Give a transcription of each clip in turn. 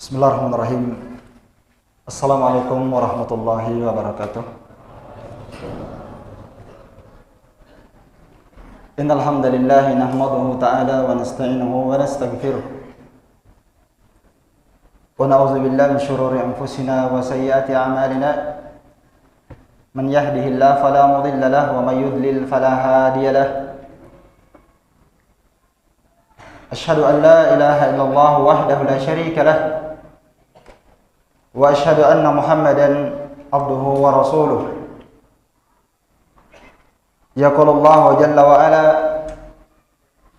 Bismillahirrahmanirrahim. Assalamualaikum warahmatullahi wabarakatuh. Innal hamdalillah nahmaduhu ta'ala wa nasta'inuhu wa nastaghfiruh. Wa na'udzu billahi min shururi anfusina wa sayyiati a'malina. Man yahdihillahu fala mudilla lahu wa may yudlil fala hadiya lahu. Asyhadu an la ilaha illallah wahdahu la syarika lahu. Wa asyhadu anna Muhammadan abduhu wa rasuluh. Yaqulullahu jalla wa ala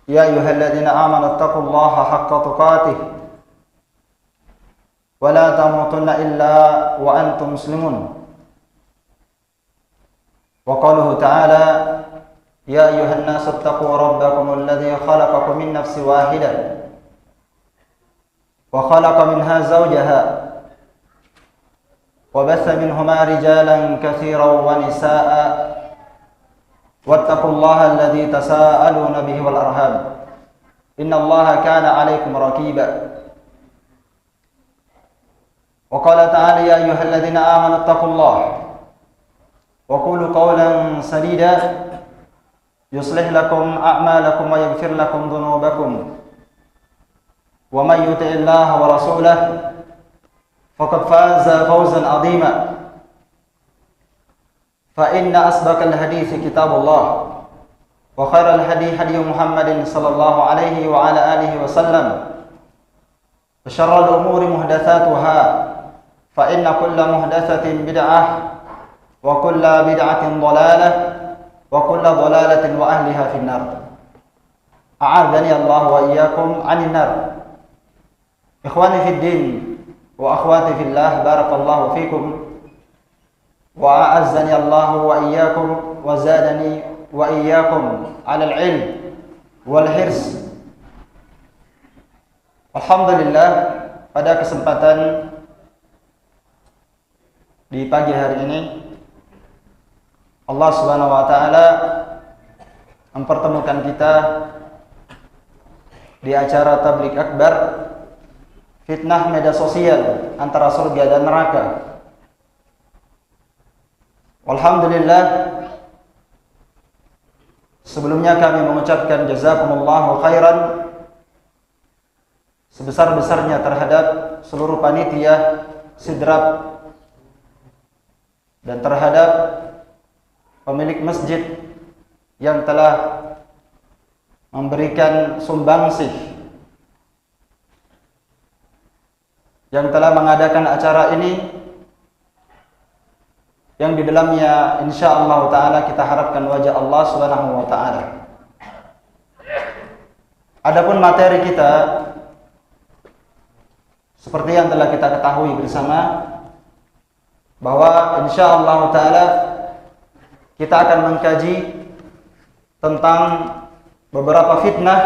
ya ayyuhalladzina amanu taqullaha haqqa tuqatih wa la tamutunna illa wa antum muslimun. Wa qaluhu ta'ala ya ayyuhan nasu taqu rabbakum alladzi khalaqakum min nafsin wahidah wa khalaqa minha zawjaha وبث منهما رجالا كثيرا ونساء واتقوا الله الذي تساءلون به والأرحام إن الله كان عليكم رقيبا وقال تعالى يا أيها الذين آمنوا اتقوا الله وقولوا قولا سديدا يصلح لكم أعمالكم ويغفر لكم ذنوبكم ومن يطع الله ورسوله فقد فاز فوزا عظيما فإن أصدق الحديث كتاب الله وخير الهدي هدي محمد صلى الله عليه وعلى آله وسلم وشر الأمور محدثاتها فإن كل محدثة بدعة وكل بدعة ضلالة وكل ضلالة وأهلها في النار أعاذني الله وإياكم عن النار. إخواني في الدين wa akhwati fillah, barakallahu fikum wa a'azzani Allah wa iyyakum wa zadani wa iyyakum 'ala al-'ilm wal hirs. Alhamdulillah, pada kesempatan di pagi hari ini Allah Subhanahu wa taala mempertemukan kita di acara tabligh akbar fitnah media sosial antara surga dan neraka. Alhamdulillah, sebelumnya kami mengucapkan jazakumullahu khairan sebesar-besarnya terhadap seluruh panitia Sidrap dan terhadap pemilik masjid yang telah memberikan sumbangsih, yang telah mengadakan acara ini, yang di dalamnya insyaallah ta'ala kita harapkan wajah Allah subhanahu wa ta'ala. Adapun materi kita, seperti yang telah kita ketahui bersama, bahwa insyaallah ta'ala kita akan mengkaji tentang beberapa fitnah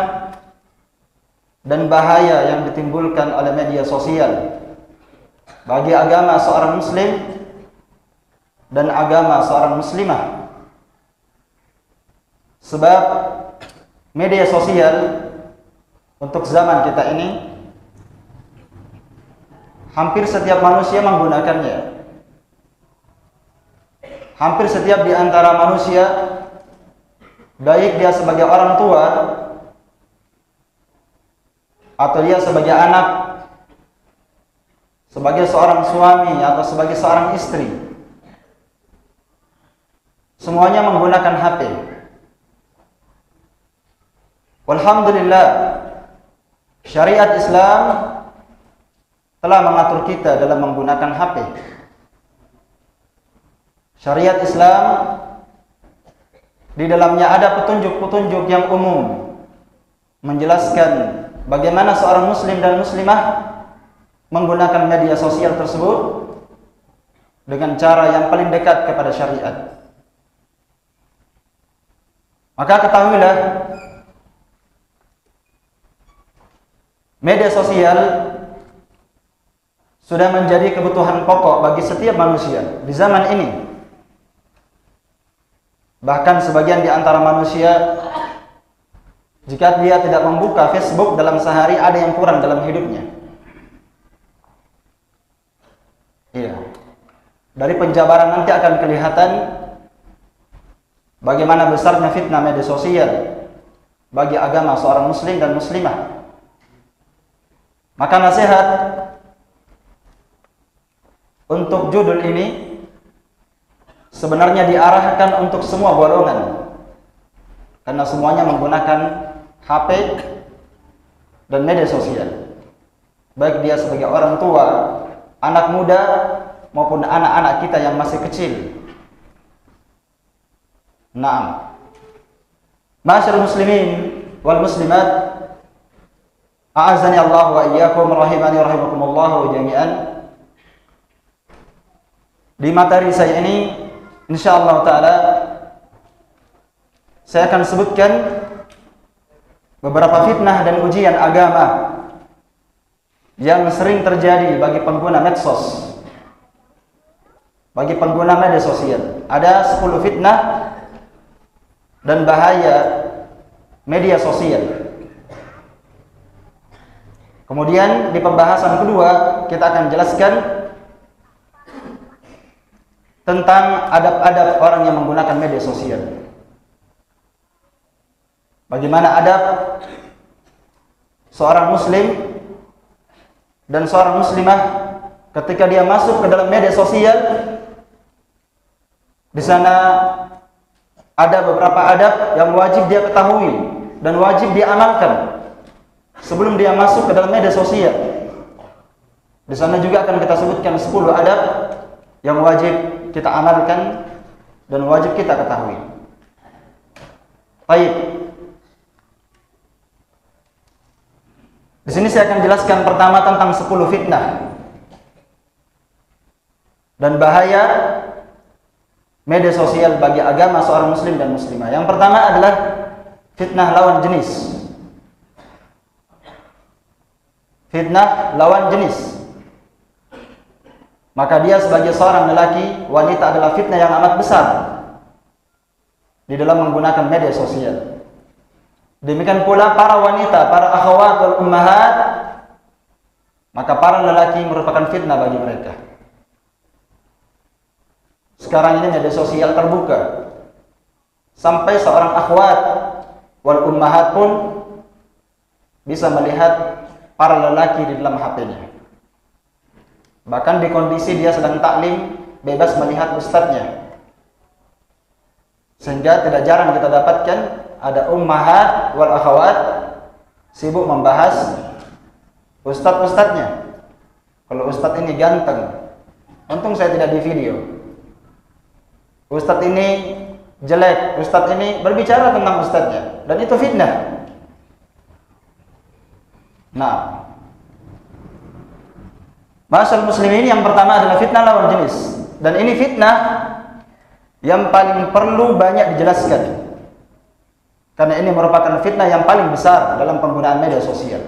dan bahaya yang ditimbulkan oleh media sosial bagi agama seorang muslim dan agama seorang muslimah. Sebab media sosial untuk zaman kita ini hampir setiap manusia menggunakannya. Hampir setiap di antara manusia, baik dia sebagai orang tua atau dia sebagai anak, sebagai seorang suami atau sebagai seorang istri, semuanya menggunakan HP. Walhamdulillah, syariat Islam telah mengatur kita dalam menggunakan HP. Syariat Islam di dalamnya ada petunjuk-petunjuk yang umum menjelaskan bagaimana seorang muslim dan muslimah menggunakan media sosial tersebut dengan cara yang paling dekat kepada syariat. Maka ketahuilah, media sosial sudah menjadi kebutuhan pokok bagi setiap manusia di zaman ini. Bahkan sebagian di antara manusia, jika dia tidak membuka Facebook dalam sehari, ada yang kurang dalam hidupnya. Iya. Dari penjabaran nanti akan kelihatan bagaimana besarnya fitnah media sosial bagi agama seorang muslim dan muslimah. Maka nasihat untuk judul ini sebenarnya diarahkan untuk semua golongan, karena semuanya menggunakan HP dan media sosial, baik dia sebagai orang tua, anak muda, maupun anak-anak kita yang masih kecil. Naam. Ma'asyiral muslimin wal muslimat, a'azzani Allah wa iyyakum, rahimani rahimakumullah jami'an. Di materi saya ini insyaallah taala saya akan sebutkan beberapa fitnah dan ujian agama yang sering terjadi bagi pengguna medsos, bagi pengguna media sosial. Ada 10 fitnah dan bahaya media sosial. Kemudian di pembahasan kedua kita akan jelaskan tentang adab-adab orang yang menggunakan media sosial. Bagaimana adab seorang muslim dan seorang muslimah ketika dia masuk ke dalam media sosial. Di sana ada beberapa adab yang wajib dia ketahui dan wajib dia amalkan sebelum dia masuk ke dalam media sosial. Di sana juga akan kita sebutkan 10 adab yang wajib kita amalkan dan wajib kita ketahui. Baik. Di sini saya akan jelaskan pertama tentang 10 fitnah dan bahaya media sosial bagi agama seorang muslim dan muslimah. Yang pertama adalah fitnah lawan jenis. Fitnah lawan jenis. Maka dia sebagai seorang lelaki, wanita adalah fitnah yang amat besar di dalam menggunakan media sosial. Demikian pula para wanita, para akhwat wal ummahat, maka para lelaki merupakan fitnah bagi mereka. Sekarang ini media sosial terbuka, sampai seorang akhwat wal ummahat pun bisa melihat para lelaki di dalam HP-nya. Bahkan di kondisi dia sedang taklim, bebas melihat ustadznya. Sehingga tidak jarang kita dapatkan ada ummahat wal akhwat sibuk membahas ustadz-ustadznya. Kalau ustadz ini ganteng, untung saya tidak di video. Ustadz ini jelek, ustadz ini berbicara tentang ustadznya, dan itu fitnah. Nah, Ma'asyiral muslimin, yang pertama adalah fitnah lawan jenis. Dan ini fitnah yang paling perlu banyak dijelaskan, karena ini merupakan fitnah yang paling besar dalam penggunaan media sosial.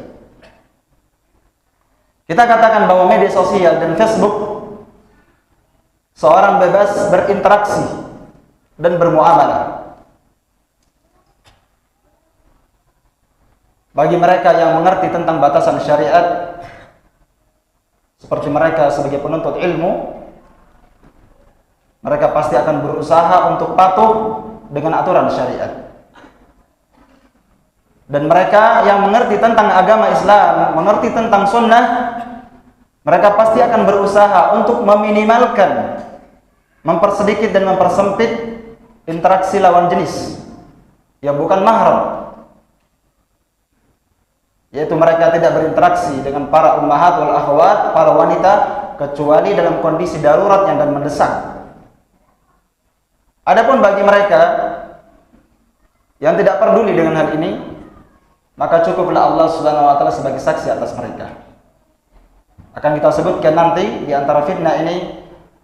Kita katakan bahwa media sosial dan Facebook, seorang bebas berinteraksi dan bermuamalah. Bagi mereka yang mengerti tentang batasan syariat, seperti mereka sebagai penuntut ilmu, mereka pasti akan berusaha untuk patuh dengan aturan syariat. Dan mereka yang mengerti tentang agama Islam, mengerti tentang sunnah, mereka pasti akan berusaha untuk meminimalkan, mempersedikit dan mempersempit interaksi lawan jenis yang bukan mahram. Yaitu mereka tidak berinteraksi dengan para ummahat wal akhwat, para wanita, kecuali dalam kondisi darurat yang dan mendesak. Adapun bagi mereka yang tidak peduli dengan hal ini, maka cukuplah Allah Subhanahu wa taala sebagai saksi atas mereka. Akan kita sebutkan nanti di antara fitnah ini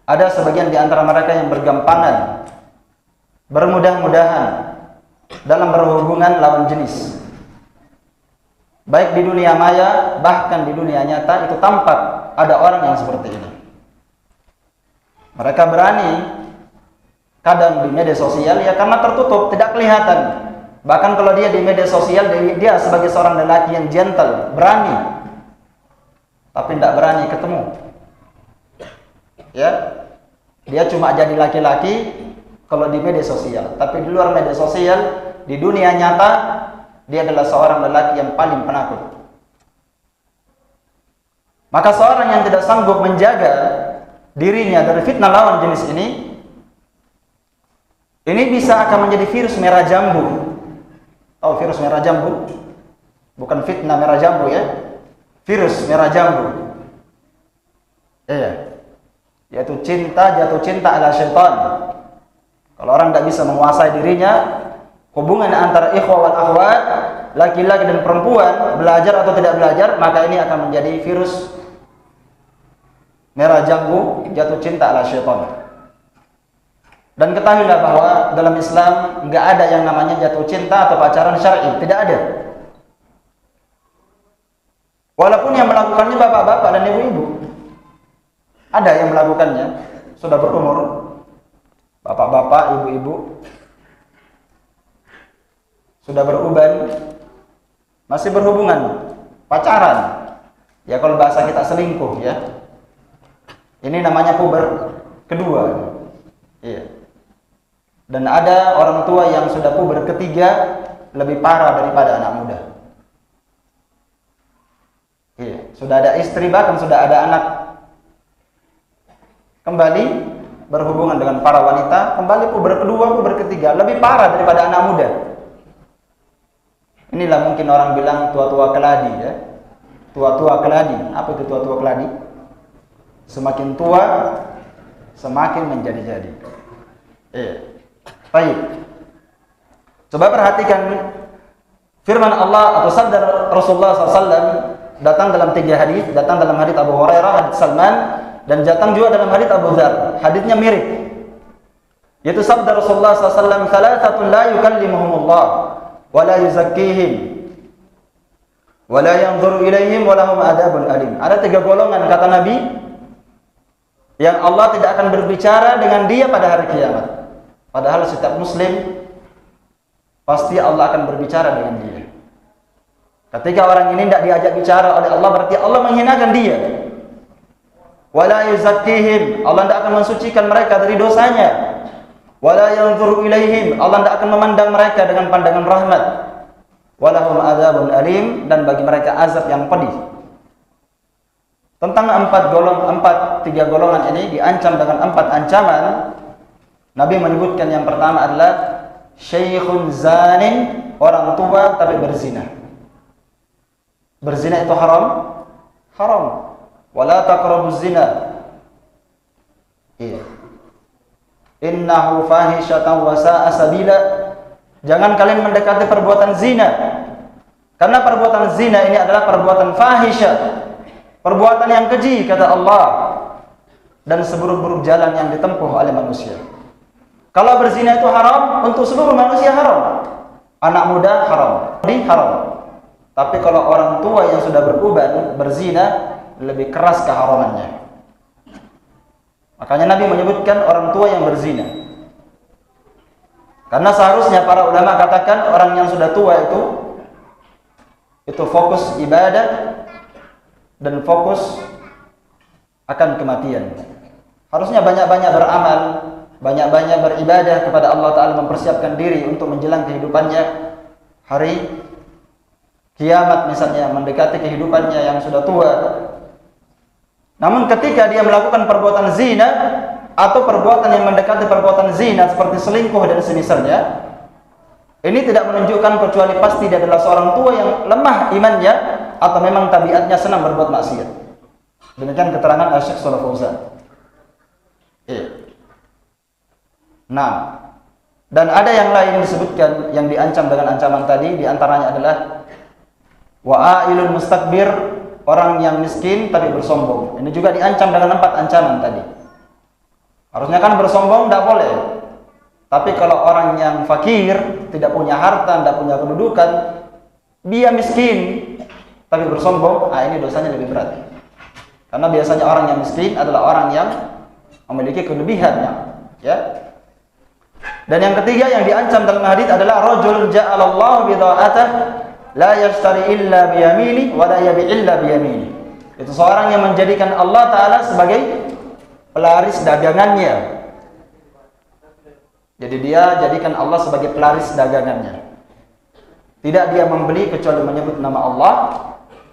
ada sebagian di antara mereka yang bergampangan, bermudah-mudahan dalam berhubungan lawan jenis. Baik di dunia maya, bahkan di dunia nyata itu tampak ada orang yang seperti ini. Mereka berani kadang di media sosial ya karena tertutup, tidak kelihatan. Bahkan kalau dia di media sosial, dia sebagai seorang lelaki yang gentle, berani, tapi tidak berani ketemu. Ya. Dia cuma jadi laki-laki kalau di media sosial, tapi di luar media sosial, di dunia nyata, dia adalah seorang lelaki yang paling penakut. Maka seorang yang tidak sanggup menjaga dirinya dari fitnah lawan jenis ini bisa akan menjadi virus merah jambu. Oh, virus merah jambu? Bukan fitnah merah jambu ya. Virus merah jambu. Iya. Yaitu jatuh cinta ala syaitan. Kalau orang tidak bisa menguasai dirinya, hubungan antara ikhwah wal akhwat, laki-laki dan perempuan, belajar atau tidak belajar, maka ini akan menjadi virus merah jambu, jatuh cinta ala syaitan. Dan ketahuilah bahwa dalam Islam enggak ada yang namanya jatuh cinta atau pacaran syar'i, tidak ada. Walaupun yang melakukannya bapak-bapak dan ibu-ibu. Ada yang melakukannya, sudah berumur, bapak-bapak, ibu-ibu, sudah beruban, masih berhubungan, pacaran. Ya kalau bahasa kita selingkuh ya. Ini namanya puber kedua. Iya. Dan ada orang tua yang sudah puber ketiga lebih parah daripada anak muda. Iya, sudah ada istri bahkan sudah ada anak. Kembali berhubungan dengan para wanita, kembali puber kedua, puber ketiga, lebih parah daripada anak muda. Inilah mungkin orang bilang tua-tua keladi ya. Tua-tua keladi. Apa itu tua-tua keladi? Semakin tua, semakin menjadi-jadi. Baik. Coba perhatikan firman Allah atau sabda Rasulullah SAW datang dalam 3 hadis, datang dalam hadis Abu Hurairah, hadis Salman, dan datang juga dalam hadis Abu Dzar. Hadisnya mirip. Yaitu sabda Rasulullah SAW, "Thalathatun la yukallimuhumullah wa la yuzakkihim wa la yanzuru ilaihim wa lahum adzabun alim." Ada 3 golongan kata Nabi yang Allah tidak akan berbicara dengan dia pada hari kiamat. Padahal setiap muslim pasti Allah akan berbicara dengan dia. Ketika orang ini tidak diajak bicara oleh Allah, berarti Allah menghinakan dia. Wala yuzakkihim, Allah tidak akan mensucikan mereka dari dosanya. Wala yanzuru ilaihim, Allah tidak akan memandang mereka dengan pandangan rahmat. Walahum adzabun alim, dan bagi mereka azab yang pedih. Tentang 3 golongan ini diancam dengan 4 ancaman. Nabi menyebutkan yang pertama adalah syaikhun zanin, orang tua tapi berzina. Berzina itu haram? Haram. Wala taqrabuz zina. Iya. Innahu fahisyatan wa sa'a sabila. Jangan kalian mendekati perbuatan zina. Karena perbuatan zina ini adalah perbuatan fahisyah. Perbuatan yang keji kata Allah. Dan seburuk-buruk jalan yang ditempuh oleh manusia. Kalau berzina itu haram, untuk seluruh manusia haram. Anak muda haram, haram. Tapi kalau orang tua yang sudah beruban berzina, lebih keras keharamannya. Makanya Nabi menyebutkan orang tua yang berzina. Karena seharusnya para ulama katakan orang yang sudah tua itu fokus ibadah dan fokus akan kematian. Harusnya banyak-banyak beramal, banyak-banyak beribadah kepada Allah Ta'ala, mempersiapkan diri untuk menjelang kehidupannya hari kiamat misalnya, mendekati kehidupannya yang sudah tua. Namun ketika dia melakukan perbuatan zina atau perbuatan yang mendekati perbuatan zina seperti selingkuh dan semisalnya, ini tidak menunjukkan kecuali pasti dia adalah seorang tua yang lemah imannya atau memang tabiatnya senang berbuat maksiat. Demikian keterangan Asy-Syaikh Shalih Fauzan. Nah, dan ada yang lain disebutkan yang diancam dengan ancaman tadi, diantaranya adalah wa'ailul mustakbir, orang yang miskin tapi bersombong. Ini juga diancam dengan 4 ancaman tadi. Harusnya kan bersombong tidak boleh. Tapi kalau orang yang fakir, tidak punya harta, tidak punya kedudukan, dia miskin tapi bersombong, ini dosanya lebih berat. Karena biasanya orang yang miskin adalah orang yang memiliki kelebihannya, ya. Dan yang ketiga yang diancam dalam hadis adalah rajul ja'alallahu bidha'atah la yashtari illa biyamini wa la yabi illa biyamini. Itu seorang yang menjadikan Allah Ta'ala sebagai pelaris dagangannya. Jadi dia jadikan Allah sebagai pelaris dagangannya. Tidak dia membeli kecuali menyebut nama Allah,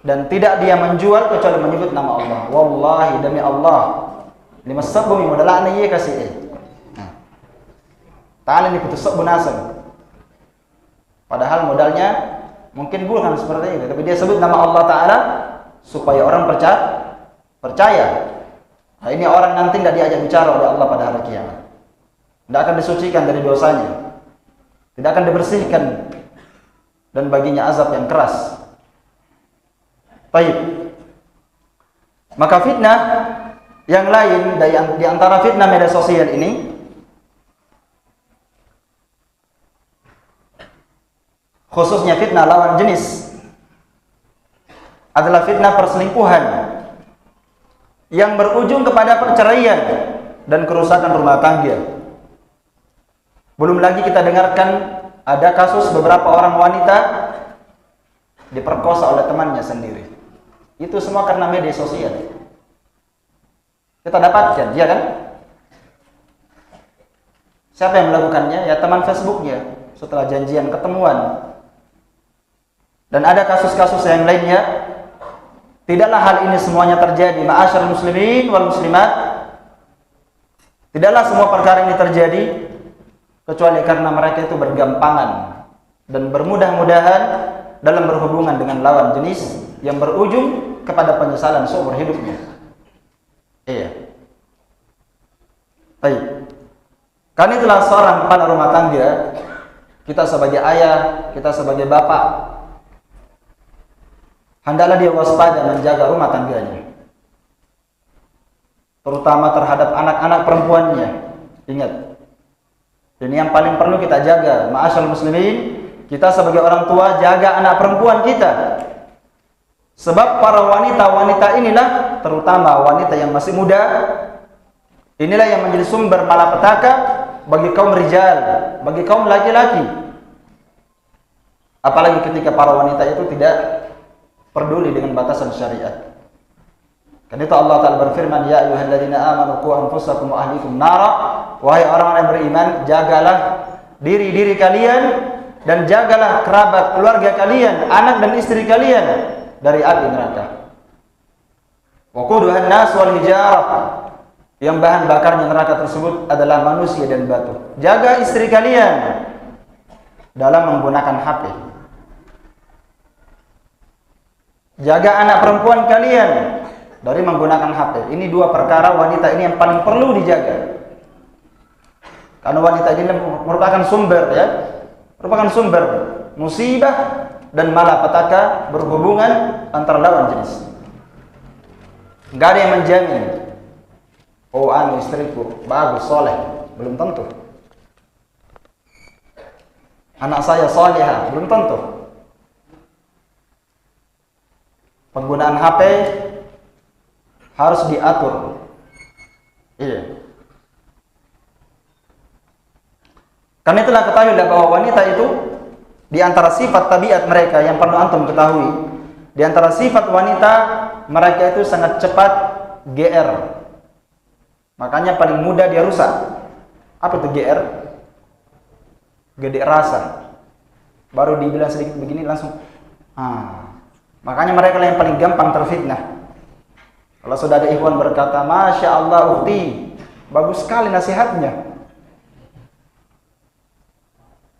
dan tidak dia menjual kecuali menyebut nama Allah. Wallahi demi Allah, lima sabumi modalana iya kasih Ta'ala ini putus bunasan. Padahal modalnya mungkin bukan seperti itu, tapi dia sebut nama Allah Ta'ala supaya orang percaya. Nah, ini orang nanti tidak diajak bicara oleh Allah pada hari kiamat. Tidak akan disucikan dari dosanya, tidak akan dibersihkan, dan baginya azab yang keras. Baik. Maka fitnah yang lain di antara fitnah media sosial ini, khususnya fitnah lawan jenis, adalah fitnah perselingkuhan yang berujung kepada perceraian dan kerusakan rumah tangga. Belum lagi kita dengarkan ada kasus beberapa orang wanita diperkosa oleh temannya sendiri. Itu semua karena media sosial. Kita dapatkan, ya kan? Siapa yang melakukannya? Ya teman Facebooknya setelah janjian ketemuan. Dan ada kasus-kasus yang lainnya. Tidaklah hal ini semuanya terjadi, ma'asyar muslimin wal muslimat. Tidaklah semua perkara ini terjadi kecuali karena mereka itu bergampangan dan bermudah-mudahan dalam berhubungan dengan lawan jenis yang berujung kepada penyesalan seumur hidupnya. Iya. Baik. Karena itulah seorang kepala rumah tangga, kita sebagai ayah, kita sebagai bapak, hendaklah dia waspada menjaga rumah tangganya, terutama terhadap anak-anak perempuannya. Ingat, ini yang paling perlu kita jaga. Ma'asyal muslimin, kita sebagai orang tua jaga anak perempuan kita. Sebab para wanita-wanita inilah, terutama wanita yang masih muda, inilah yang menjadi sumber malapetaka bagi kaum rijal, bagi kaum laki-laki. Apalagi ketika para wanita itu tidak peduli dengan batasan syariat. Karena itu Allah Ta'ala berfirman, ya ayyuhalladzina amanu qu anfusakum wa ahlikum nara. Wahai orang-orang yang beriman, jagalah diri-diri kalian dan jagalah kerabat keluarga kalian, anak dan istri kalian dari api neraka. Waquduhan nas wal hijarah, yang bahan bakarnya neraka tersebut adalah manusia dan batu. Jaga istri kalian dalam menggunakan HP. Jaga anak perempuan kalian dari menggunakan HP. Ini dua perkara wanita ini yang paling perlu dijaga. Karena wanita ini merupakan sumber musibah dan malapetaka berhubungan antara lawan jenis. Enggak ada yang menjamin, oh istriku bagus, soleh, belum tentu. Anak saya solehah, belum tentu. Penggunaan HP harus diatur. Iya. Karena itulah ketahuilah bahwa wanita itu di antara sifat tabiat mereka yang perlu antum ketahui, di antara sifat wanita mereka itu sangat cepat GR. Makanya paling mudah dia rusak. Apa itu GR? Gede rasa. Baru dibilang sedikit begini langsung makanya mereka yang paling gampang terfitnah. Kalau sudah ada ikhwan berkata, Masya Allah ukti, bagus sekali nasihatnya,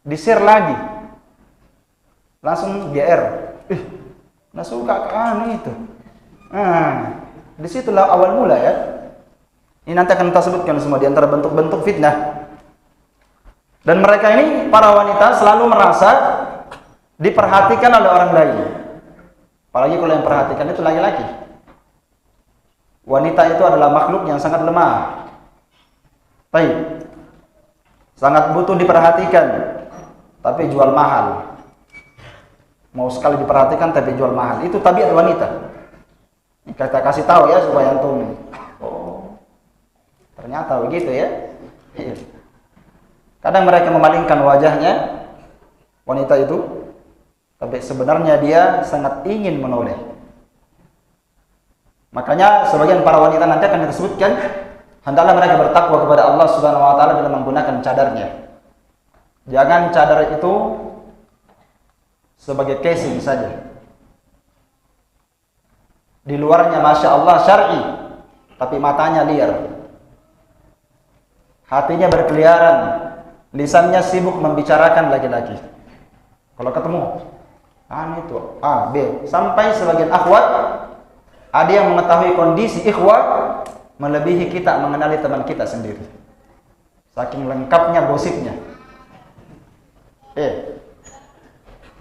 di-share lagi, langsung GR, nggak suka itu. Disitulah awal mula ya. Ini nanti akan kita sebutkan semua di antara bentuk-bentuk fitnah. Dan mereka ini, para wanita, selalu merasa diperhatikan oleh orang lain. Apalagi kalau yang perhatikan itu laki-laki. Wanita itu adalah makhluk yang sangat lemah. Baik. Sangat butuh diperhatikan, tapi jual mahal. Mau sekali diperhatikan tapi jual mahal. Itu tabiat wanita. Ini kita kasih tahu ya supaya antum. Oh, ternyata begitu ya. Kadang mereka memalingkan wajahnya, wanita itu, tapi sebenarnya dia sangat ingin menoleh. Makanya sebagian para wanita nanti akan disebutkan, hendaklah mereka bertakwa kepada Allah Subhanahu wa taala dalam menggunakan cadarnya. Jangan cadar itu sebagai casing saja. Di luarnya Masya Allah syar'i, tapi matanya liar. Hatinya berkeliaran, lisannya sibuk membicarakan laki-laki. Kalau ketemu, itu A, B, sampai sebagian akhwat ada yang mengetahui kondisi ikhwat melebihi kita mengenali teman kita sendiri. Saking lengkapnya gosipnya.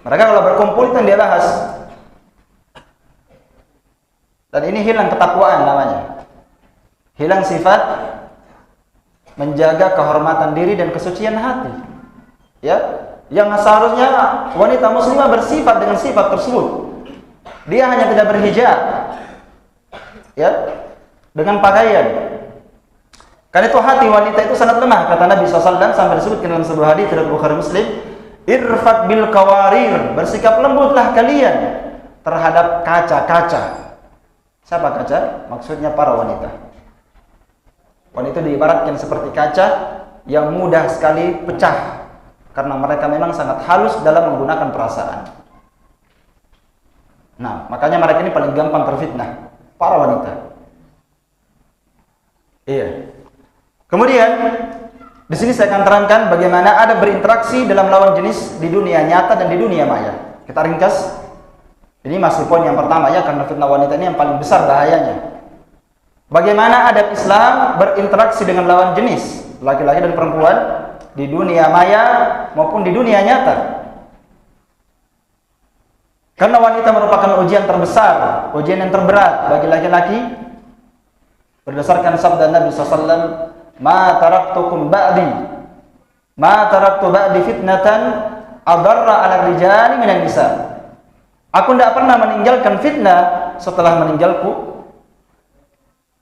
Mereka kalau berkumpul itu yang dia bahas. Dan ini hilang ketakwaan namanya. Hilang sifat menjaga kehormatan diri dan kesucian hati. Ya, yang seharusnya wanita muslimah bersifat dengan sifat tersebut. Dia hanya tidak berhijab. Ya, dengan pakaian. Karena itu hati wanita itu sangat lemah, kata Nabi SAW sampai disebutkan dalam sebuah hadis dari Bukhari Muslim, irfat bil kawarir, bersikap lembutlah kalian terhadap kaca-kaca. Siapa kaca? Maksudnya para wanita. Wanita diibaratkan seperti kaca yang mudah sekali pecah karena mereka memang sangat halus dalam menggunakan perasaan. Nah, makanya mereka ini paling gampang terfitnah, para wanita. Iya. Kemudian di sini saya akan terangkan bagaimana ada berinteraksi dalam lawan jenis di dunia nyata dan di dunia maya. Kita ringkas. Ini masih poin yang pertama ya, karena fitnah wanita ini yang paling besar bahayanya. Bagaimana adab Islam berinteraksi dengan lawan jenis, laki-laki dan perempuan di dunia maya maupun di dunia nyata. Karena wanita merupakan ujian terbesar, ujian yang terberat bagi laki-laki. Berdasarkan sabda Nabi SAW, ma taraktukum ba'di, ma taraktu ba'di fitnatan adarra ala rijali minan nisa. Aku tidak pernah meninggalkan fitnah setelah meninggalku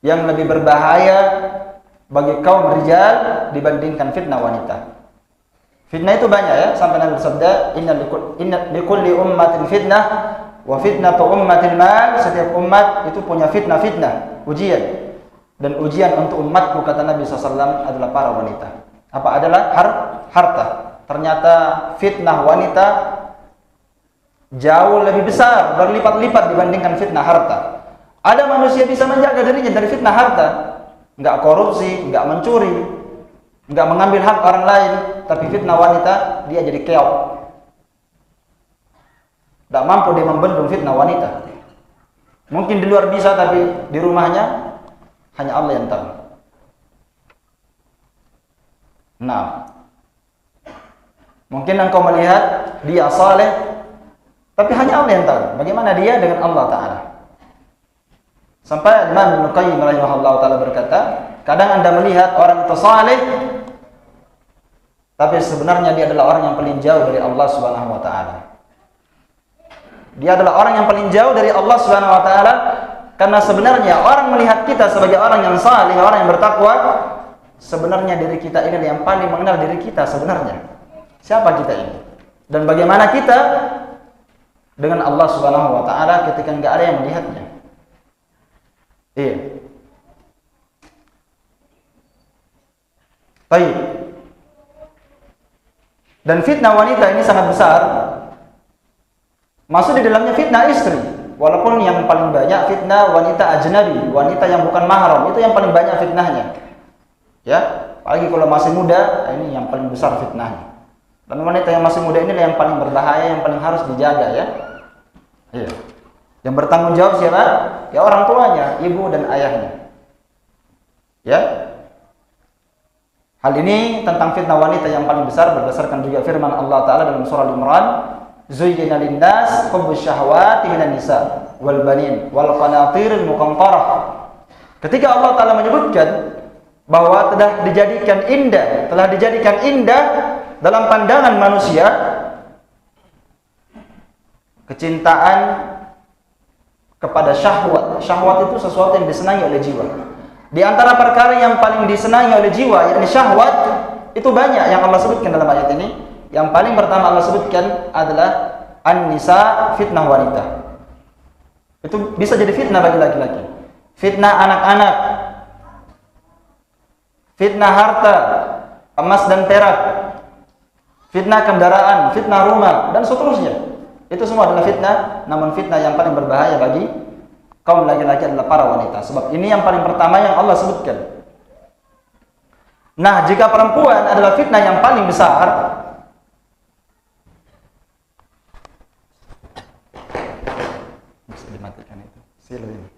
yang lebih berbahaya bagi kaum rijal dibandingkan fitnah wanita. Fitnah itu banyak ya, sampai Nabi bersabda, inna likulli ummatin fitnah wa fitnatu ummatil mal. Setiap umat itu punya fitnah-fitnah, ujian. Dan ujian untuk umatku, kata Nabi SAW, adalah para wanita. Apa adalah? Harta. Ternyata fitnah wanita jauh lebih besar, berlipat-lipat dibandingkan fitnah harta. Ada manusia bisa menjaga dirinya dari fitnah harta, nggak korupsi, nggak mencuri, nggak mengambil hak orang lain, tapi fitnah wanita dia jadi keok. Nggak mampu dia membendung fitnah wanita. Mungkin di luar bisa, tapi di rumahnya hanya Allah yang tahu. Nah, mungkin engkau melihat dia saleh, tapi hanya Allah yang tahu bagaimana dia dengan Allah Ta'ala. Sampai Imam Ibnu Qayyim rahimahullah Ta'ala berkata, kadang anda melihat orang itu saleh, tapi sebenarnya dia adalah orang yang paling jauh dari Allah Subhanahu wa Ta'ala. Dia adalah orang yang paling jauh dari Allah Subhanahu wa Ta'ala, karena sebenarnya orang melihat kita sebagai orang yang saleh, orang yang bertakwa, sebenarnya diri kita ini yang paling mengenal diri kita sebenarnya. Siapa kita ini? Dan bagaimana kita dengan Allah Subhanahu wa Ta'ala ketika enggak ada yang melihatnya. Iya. Baik. Dan fitnah wanita ini sangat besar. Masuk di dalamnya fitnah istri. Walaupun yang paling banyak fitnah wanita ajnabi, wanita yang bukan mahram, itu yang paling banyak fitnahnya. Ya, apalagi kalau masih muda, ini yang paling besar fitnahnya. Dan wanita yang masih muda ini yang paling berbahaya, yang paling harus dijaga ya. Iya. Yang bertanggung jawab siapa? Ya orang tuanya, ibu dan ayahnya. Ya. Hal ini tentang fitnah wanita yang paling besar berdasarkan juga firman Allah Ta'ala dalam surah Al-Imran, zuyyina lin-nas hubbus syahawati minan nisa wal banin wal qanatiril muqantarah. Ketika Allah Ta'ala menyebutkan bahwa telah dijadikan indah dalam pandangan manusia kecintaan kepada syahwat. Syahwat itu sesuatu yang disenangi oleh jiwa. Di antara perkara yang paling disenangi oleh jiwa, yakni syahwat, itu banyak yang Allah sebutkan dalam ayat ini. Yang paling pertama Allah sebutkan adalah an-nisa, fitnah wanita. Itu bisa jadi fitnah bagi laki-laki. Fitnah anak-anak. fitnah harta, emas dan perak, fitnah kendaraan, fitnah rumah, dan seterusnya. Itu semua adalah fitnah, namun fitnah yang paling berbahaya bagi kaum laki-laki adalah para wanita. Sebab ini yang paling pertama yang Allah sebutkan. Nah, jika perempuan adalah fitnah yang paling besar, bisa dimatikan itu. Silo ini.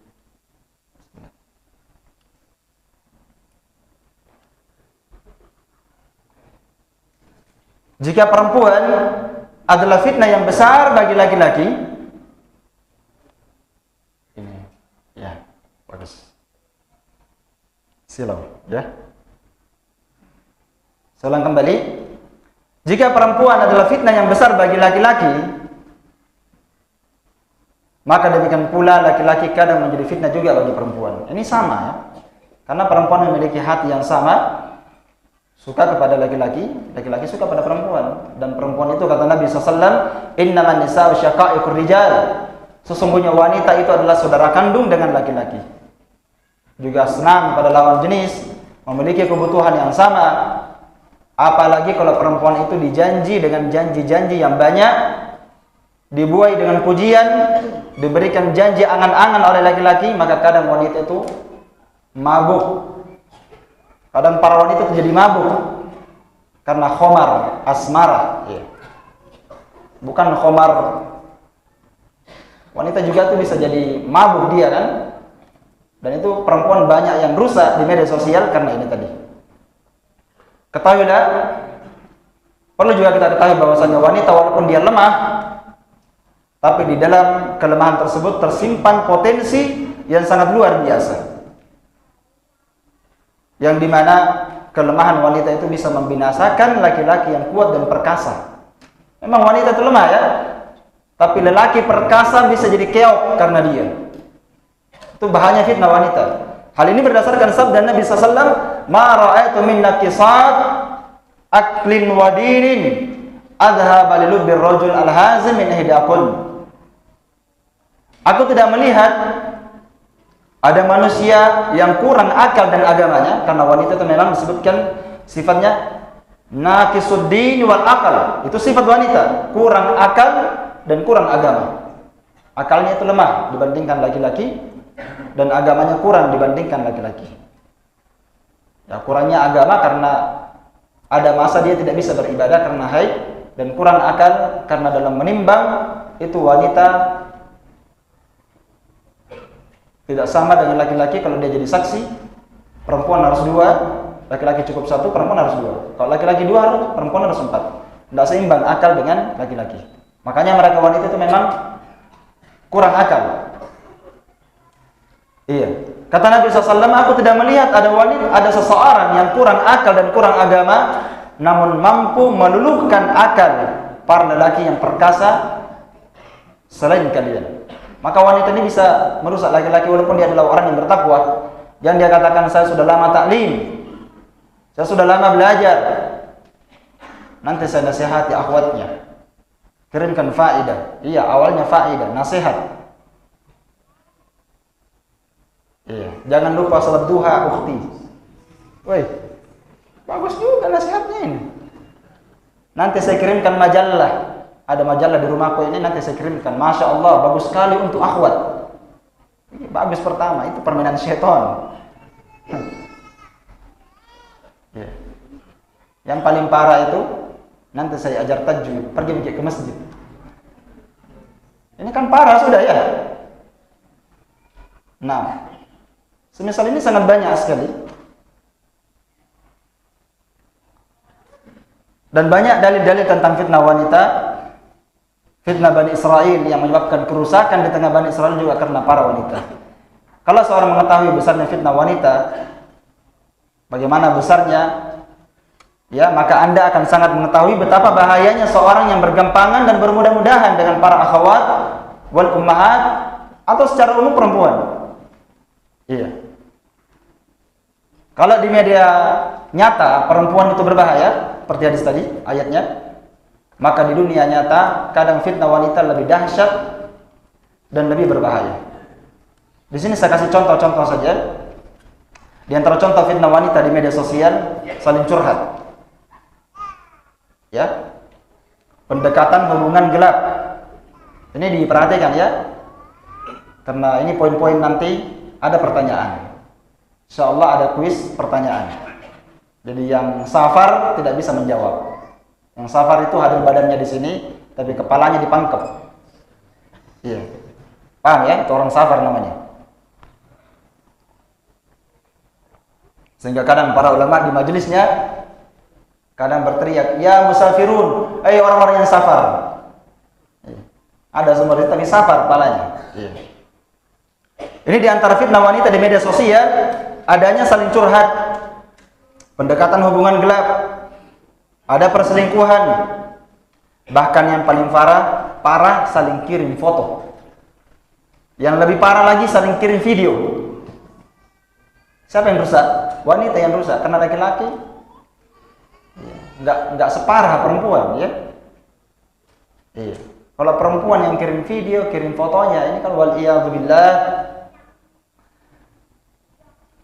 Jika perempuan adalah fitnah yang besar bagi laki-laki, ini, ya, bagus. Silo, ya. Saya ulang kembali. Jika perempuan adalah fitnah yang besar bagi laki-laki, maka demikian pula laki-laki kadang menjadi fitnah juga bagi perempuan. Ini sama ya. Karena perempuan memiliki hati yang sama, suka kepada laki-laki, laki-laki suka pada perempuan. Dan perempuan itu kata Nabi SAW, innaman nisa'u syaqa'iqur rijal. Sesungguhnya wanita itu adalah saudara kandung dengan laki-laki. Juga senang pada lawan jenis, memiliki kebutuhan yang sama. Apalagi kalau perempuan itu dijanji dengan janji-janji yang banyak, dibuai dengan pujian, diberikan janji angan-angan oleh laki-laki, maka kadang wanita itu mabuk. Kadang para wanita itu jadi mabuk karena khomar asmara, ya. Bukan khomar. Wanita juga tuh bisa jadi mabuk dia kan. Dan itu perempuan banyak yang rusak di media sosial karena ini tadi. Ketahuilah, perlu juga kita ketahui bahwasanya wanita walaupun dia lemah, tapi di dalam kelemahan tersebut tersimpan potensi yang sangat luar biasa. Yang dimana kelemahan wanita itu bisa membinasakan laki-laki yang kuat dan perkasa. Memang wanita itu lemah ya, tapi lelaki perkasa bisa jadi keok karena dia. Itu bahayanya fitnah wanita. Hal ini berdasarkan sabda Nabi SAW, ma ra'aitu min naqisat aklin wa dinin adhaba li lubbir rajul al-hazim min ihdaqun. Aku tidak melihat ada manusia yang kurang akal dan agamanya, karena wanita itu memang disebutkan sifatnya naqisuddin wal akal. Itu sifat wanita, kurang akal dan kurang agama. Akalnya itu lemah dibandingkan laki-laki dan agamanya kurang dibandingkan laki-laki. Ya, kurangnya agama karena ada masa dia tidak bisa beribadah karena haid, dan kurang akal karena dalam menimbang itu wanita tidak sama dengan laki-laki. Kalau dia jadi saksi, perempuan harus 2, laki-laki cukup 1, perempuan harus 2. Kalau laki-laki 2, perempuan harus 4. Tidak seimbang akal dengan laki-laki. Makanya mereka wanita itu memang kurang akal. Iya. Kata Nabi SAW, aku tidak melihat ada seseorang yang kurang akal dan kurang agama, namun mampu meluluhkan akal para lelaki yang perkasa selain kalian. Maka wanita ini bisa merusak laki-laki walaupun dia adalah orang yang bertakwa. Yang dia katakan, saya sudah lama taklim, saya sudah lama belajar. Nanti saya nasihati akhwatnya, kirimkan faedah. Iya, awalnya faedah, nasihat. Iya, jangan lupa salat duha ukhti. Woi, bagus juga nasihatnya ini. Nanti saya kirimkan majalah. Ada majalah di rumahku ini, nanti saya kirimkan. Masya Allah, bagus sekali untuk akhwat. Ini bagus pertama, itu permainan syaitan. Ya. Yang paling parah itu, nanti saya ajar tajwid, pergi ke masjid. Ini kan parah sudah ya. Nah, semisal ini sangat banyak sekali. Dan banyak dalil-dalil tentang fitnah wanita. Fitnah Bani Israel yang menyebabkan kerusakan di tengah Bani Israel juga karena para wanita. Kalau seorang mengetahui besarnya fitnah wanita, bagaimana besarnya, ya, maka Anda akan sangat mengetahui betapa bahayanya seorang yang bergampangan dan bermudah-mudahan dengan para akhwat wal ummahat atau secara umum perempuan. Iya. Kalau di media nyata perempuan itu berbahaya, seperti hadis tadi ayatnya, maka di dunia nyata kadang fitnah wanita lebih dahsyat dan lebih berbahaya. Di sini saya kasih contoh-contoh saja. Di antara contoh fitnah wanita di media sosial, saling curhat. Ya. Pendekatan hubungan gelap. Ini diperhatikan ya. Karena ini poin-poin nanti ada pertanyaan. Insyaallah ada kuis pertanyaan. Jadi yang safar tidak bisa menjawab. Yang safar itu hadir badannya di sini, tapi kepalanya dipangkep. Iya. Paham ya? Itu orang safar namanya. Sehingga kadang para ulama di majelisnya kadang berteriak, "Ya musafirun, orang-orang yang safar." Iya. Ada semua tapi safar kepalanya. Iya. Ini di antara fitnah wanita di media sosial, adanya saling curhat, pendekatan hubungan gelap, ada perselingkuhan, bahkan yang paling parah saling kirim foto. Yang lebih parah lagi saling kirim video. Siapa yang rusak? Wanita yang rusak, karena laki-laki nggak separah perempuan, ya. Iya. Kalau perempuan yang kirim video, kirim fotonya, ini kan waliyadzubillah,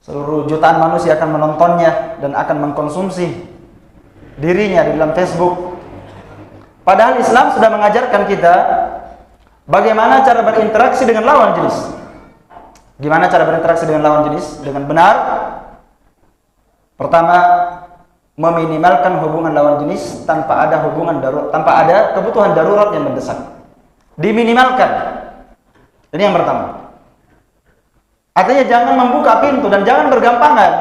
seluruh jutaan manusia akan menontonnya dan akan mengkonsumsi dirinya di dalam Facebook. Padahal Islam sudah mengajarkan kita bagaimana cara berinteraksi dengan lawan jenis. Gimana cara berinteraksi dengan lawan jenis dengan benar? Pertama, meminimalkan hubungan lawan jenis tanpa ada kebutuhan darurat yang mendesak. Diminimalkan. Ini yang pertama. Artinya jangan membuka pintu dan jangan bergampangan.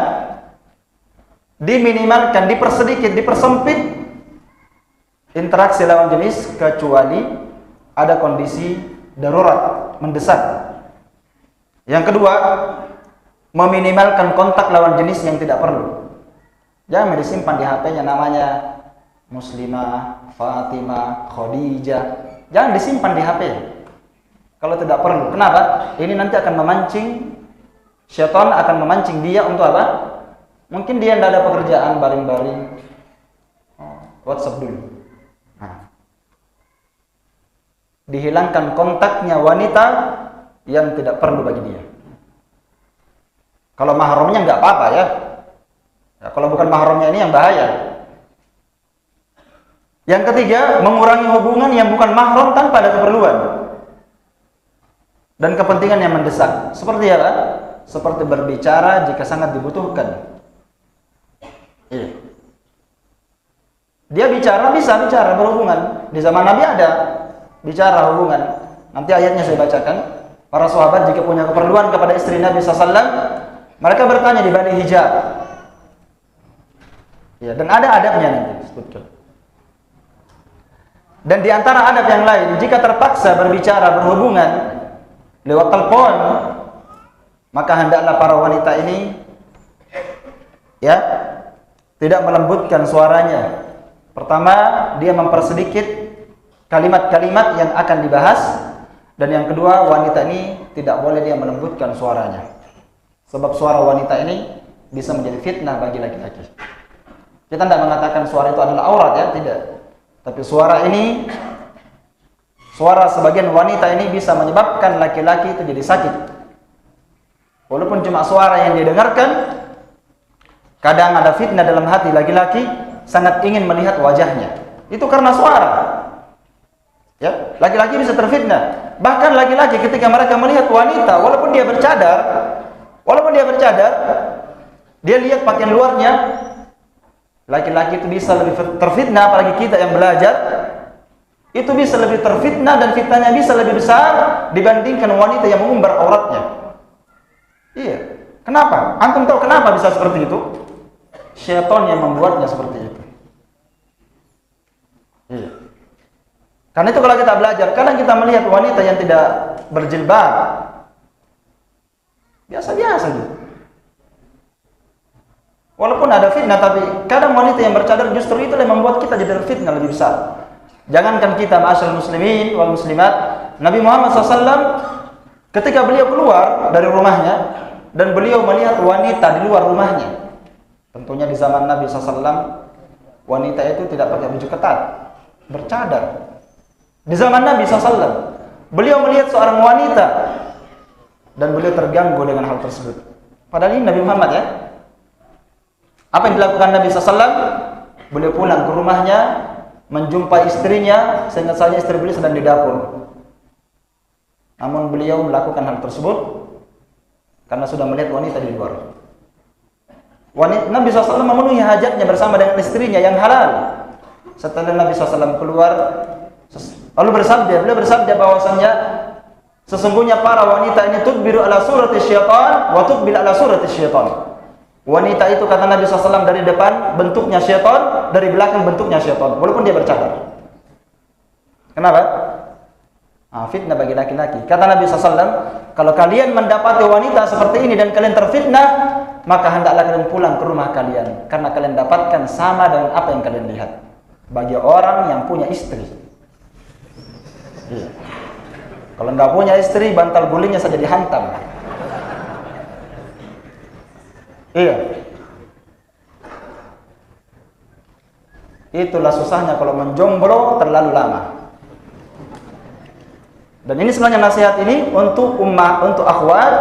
Diminimalkan, dipersedikit, dipersempit interaksi lawan jenis kecuali ada kondisi darurat mendesak. Yang kedua, meminimalkan kontak lawan jenis yang tidak perlu. Jangan disimpan di HP-nya namanya Muslimah, Fatimah, Khadijah. Jangan disimpan di HP kalau tidak perlu. Kenapa? Ini nanti akan memancing, syaitan akan memancing dia untuk apa? Mungkin dia tidak ada pekerjaan, baring-baring, WhatsApp dulu. Nah. Dihilangkan kontaknya wanita yang tidak perlu bagi dia. Kalau mahramnya nggak apa-apa ya. Kalau bukan mahramnya ini yang bahaya. Yang ketiga, mengurangi hubungan yang bukan mahram tanpa ada keperluan dan kepentingan yang mendesak. Seperti apa? Seperti berbicara jika sangat dibutuhkan. Iya. Dia bisa bicara berhubungan. Di zaman Nabi ada bicara hubungan. Nanti ayatnya saya bacakan. Para sahabat jika punya keperluan kepada istri Nabi SAW, mereka bertanya di Bani Hijab. Ya, dan ada adabnya nanti. Dan di antara adab yang lain, jika terpaksa berbicara berhubungan lewat telepon, maka hendaklah para wanita ini ya tidak melembutkan suaranya. Pertama, dia mempersedikit kalimat-kalimat yang akan dibahas. Dan yang kedua, wanita ini tidak boleh dia melembutkan suaranya. Sebab suara wanita ini bisa menjadi fitnah bagi laki-laki. Kita tidak mengatakan suara itu adalah aurat ya, tidak. Tapi suara sebagian wanita ini bisa menyebabkan laki-laki itu jadi sakit. Walaupun cuma suara yang didengarkan, kadang ada fitnah dalam hati laki-laki, sangat ingin melihat wajahnya. Itu karena suara. Ya, laki-laki bisa terfitnah. Bahkan laki-laki ketika mereka melihat wanita, walaupun dia bercadar, dia lihat pakaian luarnya, laki-laki itu bisa lebih terfitnah. Apalagi kita yang belajar, itu bisa lebih terfitnah dan fitnahnya bisa lebih besar dibandingkan wanita yang mengumbar auratnya. Iya. Kenapa? Antum tahu kenapa bisa seperti itu? Syaitan yang membuatnya seperti itu. Iya. Karena itu kalau kita belajar, kadang kita melihat wanita yang tidak berjilbab, biasa-biasa gitu. Walaupun ada fitnah, tapi kadang wanita yang bercadar justru itu yang membuat kita jadi fitnah lebih besar. Jangankan kita ma'asyarul muslimin wal muslimat, Nabi Muhammad SAW ketika beliau keluar dari rumahnya dan beliau melihat wanita di luar rumahnya. Tentunya di zaman Nabi SAW wanita itu tidak pakai baju ketat, bercadar. Di zaman Nabi SAW, beliau melihat seorang wanita dan beliau terganggu dengan hal tersebut. Padahal ini Nabi Muhammad ya, Apa yang dilakukan Nabi SAW? Beliau pulang ke rumahnya, menjumpai istrinya, seingat saja istri beliau sedang di dapur. Namun beliau melakukan hal tersebut karena sudah melihat wanita di luar. Nabi SAW memenuhi hajatnya bersama dengan istrinya yang halal. Setelah Nabi SAW keluar, lalu beliau bersabda bahwasannya sesungguhnya para wanita ini tudbiru ala surati syaitan wa tudbil ala surati syaitan. Wanita itu kata Nabi SAW dari depan bentuknya syaitan, dari belakang bentuknya syaitan, walaupun dia bercadar. Kenapa? Fitnah bagi laki-laki. Kata Nabi SAW, kalau kalian mendapati wanita seperti ini dan kalian terfitnah, maka hendaklah kalian pulang ke rumah kalian, karena kalian dapatkan sama dengan apa yang kalian lihat. Bagi orang yang punya istri. Iya. Kalau nggak punya istri, bantal gulingnya saja dihantam. Iya. Itulah susahnya kalau menjomblo terlalu lama. Dan ini sebenarnya nasihat ini untuk ummah, untuk akhwat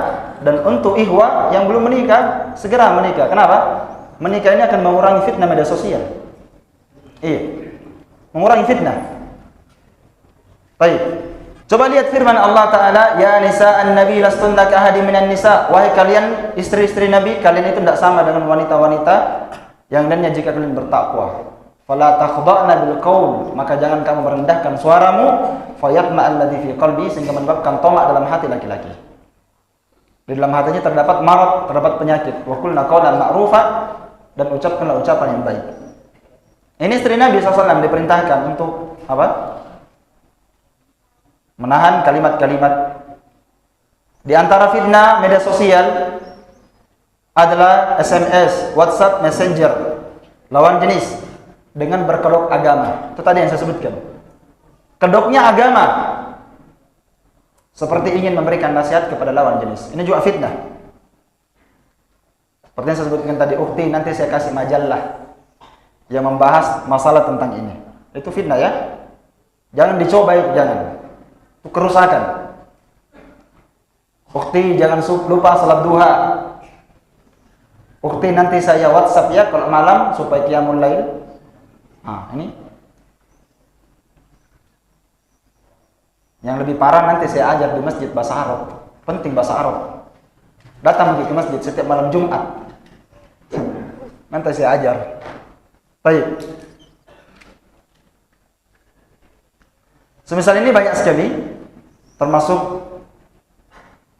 dan untuk ikhwah yang belum menikah, segera menikah. Kenapa? Menikah ini akan mengurangi fitnah media sosial. Iya. Mengurangi fitnah. Baik. Coba lihat firman Allah Ta'ala, ya nisa'an nabi lastunna kahadi minan nisa. Wahai kalian istri-istri Nabi, kalian itu tidak sama dengan wanita-wanita yang lainnya jika kalian bertakwa. Fala takhda'na bil qaul, maka jangan kamu merendahkan suaramu, fayatma alladhi fi qalbi, sehingga menyebabkan tomak dalam hati laki-laki. Di dalam hatinya terdapat marad, terdapat penyakit. Wa qulna qawlan ma'rufa, dan ucapkanlah ucapan yang baik. Ini istri Nabi SAW diperintahkan untuk apa? Menahan kalimat-kalimat. Di antara fitnah media sosial adalah SMS, WhatsApp, Messenger, lawan jenis dengan berkedok agama. Itu tadi yang saya sebutkan. Kedoknya agama, seperti ingin memberikan nasihat kepada lawan jenis. Ini juga fitnah. Seperti yang saya sebutkan tadi, ukti, nanti saya kasih majalah yang membahas masalah tentang ini. Itu fitnah ya. Jangan dicoba itu, jangan. Itu kerusakan. Ukti, jangan lupa salat duha. Ukti, nanti saya WhatsApp ya kalau malam supaya qiyamul lail. Ini. Yang lebih parah nanti saya ajar di masjid bahasa Arab. Penting bahasa Arab. Datang ke masjid setiap malam Jumat. Nanti saya ajar. Baik. Semisal ini banyak sekali, termasuk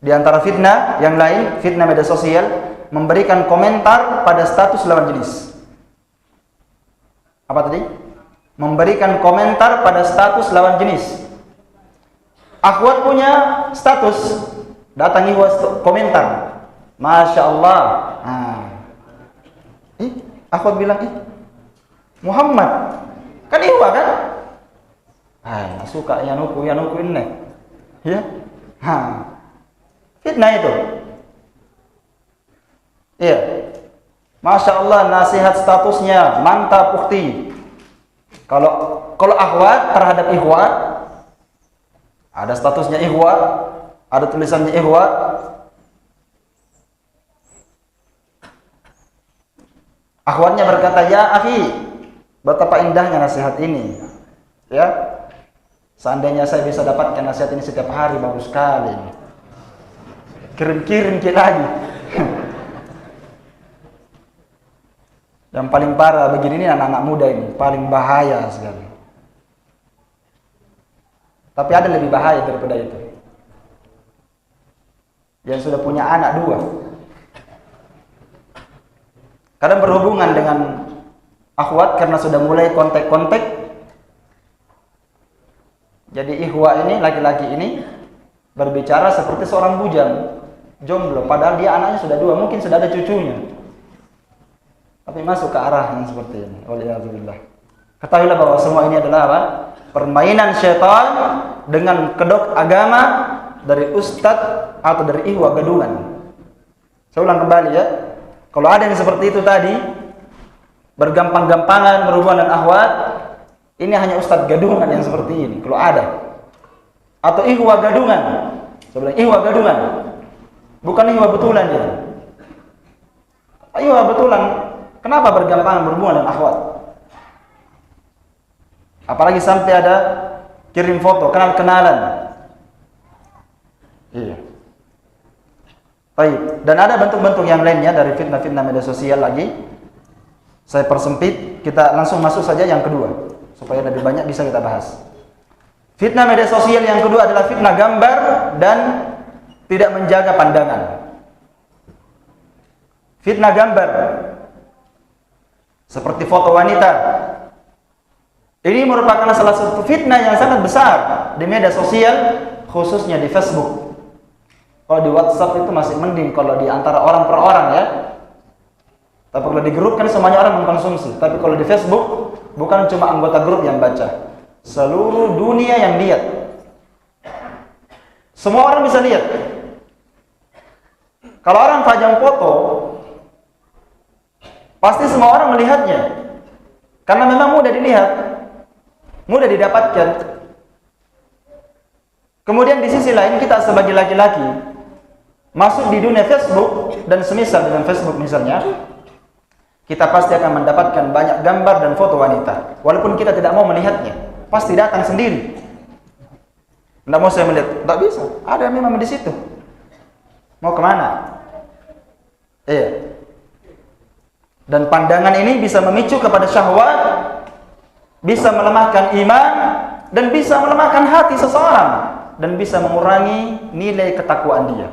di antara fitnah yang lain, fitnah media sosial, memberikan komentar pada status lawan jenis. Apa tadi? Memberikan komentar pada status lawan jenis. Akhwat punya status, datangi komentar. Masya Allah. Akhwat bilang, Muhammad, kan iwa kan? Suka yang nuku ini. Ya? Fitnah itu. Iya. Masya Allah, nasihat statusnya mantap, ukti. Kalau akhwat terhadap ikhwat, ada statusnya ikhwat, ada tulisannya ikhwat. Akhwatnya berkata, ya akhi, betapa indahnya nasihat ini. Ya. Seandainya saya bisa dapatkan nasihat ini setiap hari, bagus sekali. Kirim lagi. Yang paling parah begini ini anak-anak muda ini, paling bahaya sekali. Tapi ada lebih bahaya daripada itu. Yang sudah punya anak 2. Kadang berhubungan dengan akhwat karena sudah mulai kontak-kontak. Jadi ikhwah ini, laki-laki ini berbicara seperti seorang bujang, jomblo, padahal dia anaknya sudah 2, mungkin sudah ada cucunya. Tapi masuk ke arah yang seperti ini. Waliyahzubillah. Ketahuilah bahwa semua ini adalah apa? Permainan syaitan dengan kedok agama dari ustadz atau dari ikhwah gadungan. Saya ulang kembali ya. Kalau ada yang seperti itu tadi, bergampang-gampangan berhubungan dengan akhwat, ini hanya ustadz gadungan yang seperti ini. Kalau ada, atau ikhwah gadungan. Saya bilang ikhwah gadungan, bukan ikhwah betulan ya. Ikhwah betulan, Kenapa bergampangan berhubungan dengan akhwat? Apalagi sampai ada kirim foto, kenal-kenalan. Iya. Baik, dan ada bentuk-bentuk yang lainnya dari fitnah-fitnah media sosial lagi. Saya persempit, kita langsung masuk saja yang kedua, supaya lebih banyak bisa kita bahas. Fitnah media sosial yang kedua adalah fitnah gambar dan tidak menjaga pandangan. Fitnah gambar, seperti foto wanita. Ini merupakan salah satu fitnah yang sangat besar di media sosial, khususnya di Facebook. Kalau di WhatsApp itu masih mending kalau di antara orang per orang ya. Tapi kalau di grup kan semuanya orang mengkonsumsi. Tapi kalau di Facebook bukan cuma anggota grup yang baca, seluruh dunia yang lihat. Semua orang bisa lihat. Kalau orang pajang foto, pasti semua orang melihatnya. Karena memang mudah dilihat, mudah didapatkan. Kemudian di sisi lain kita sebagai laki-laki masuk di dunia Facebook dan semisal dengan Facebook misalnya, kita pasti akan mendapatkan banyak gambar dan foto wanita. Walaupun kita tidak mau melihatnya, pasti datang sendiri. Tidak mau saya melihat, tidak bisa. Ada memang di situ. Mau kemana? Iya. Dan pandangan ini bisa memicu kepada syahwat, bisa melemahkan iman, dan bisa melemahkan hati seseorang, dan bisa mengurangi nilai ketakwaan dia.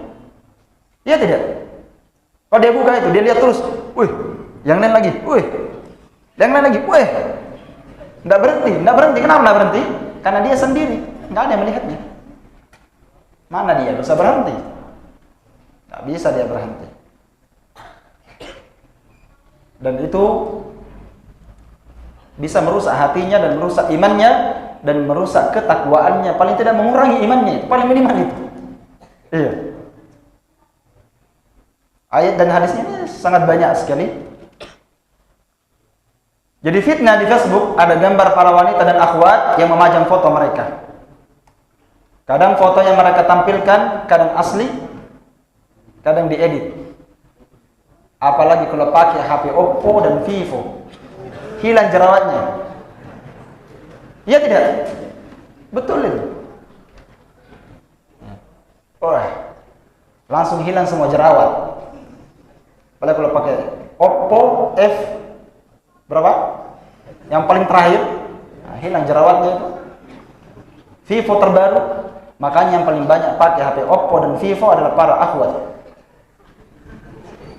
Iya tidak? Kalau dia buka itu, dia lihat terus, wih, yang lain lagi, wih, yang lain lagi, wih, nggak berhenti. Kenapa nggak berhenti? Karena dia sendiri, nggak ada yang melihatnya. Mana dia bisa berhenti? Nggak bisa dia berhenti. Dan itu bisa merusak hatinya dan merusak imannya dan merusak ketakwaannya. Paling tidak mengurangi imannya, itu paling minimal itu. Iya. Ayat dan hadisnya ini sangat banyak sekali. Jadi fitnah di Facebook ada gambar para wanita dan akhwat yang memajang foto mereka. Kadang foto yang mereka tampilkan kadang asli, kadang diedit. Apalagi kalau pakai HP Oppo dan Vivo, hilang jerawatnya. Iya tidak? Betul itu. Wah, langsung hilang semua jerawat. Apalagi kalau pakai Oppo F berapa? Yang paling terakhir, nah, hilang jerawatnya itu. Vivo terbaru, makanya yang paling banyak pakai HP Oppo dan Vivo adalah para akhwat.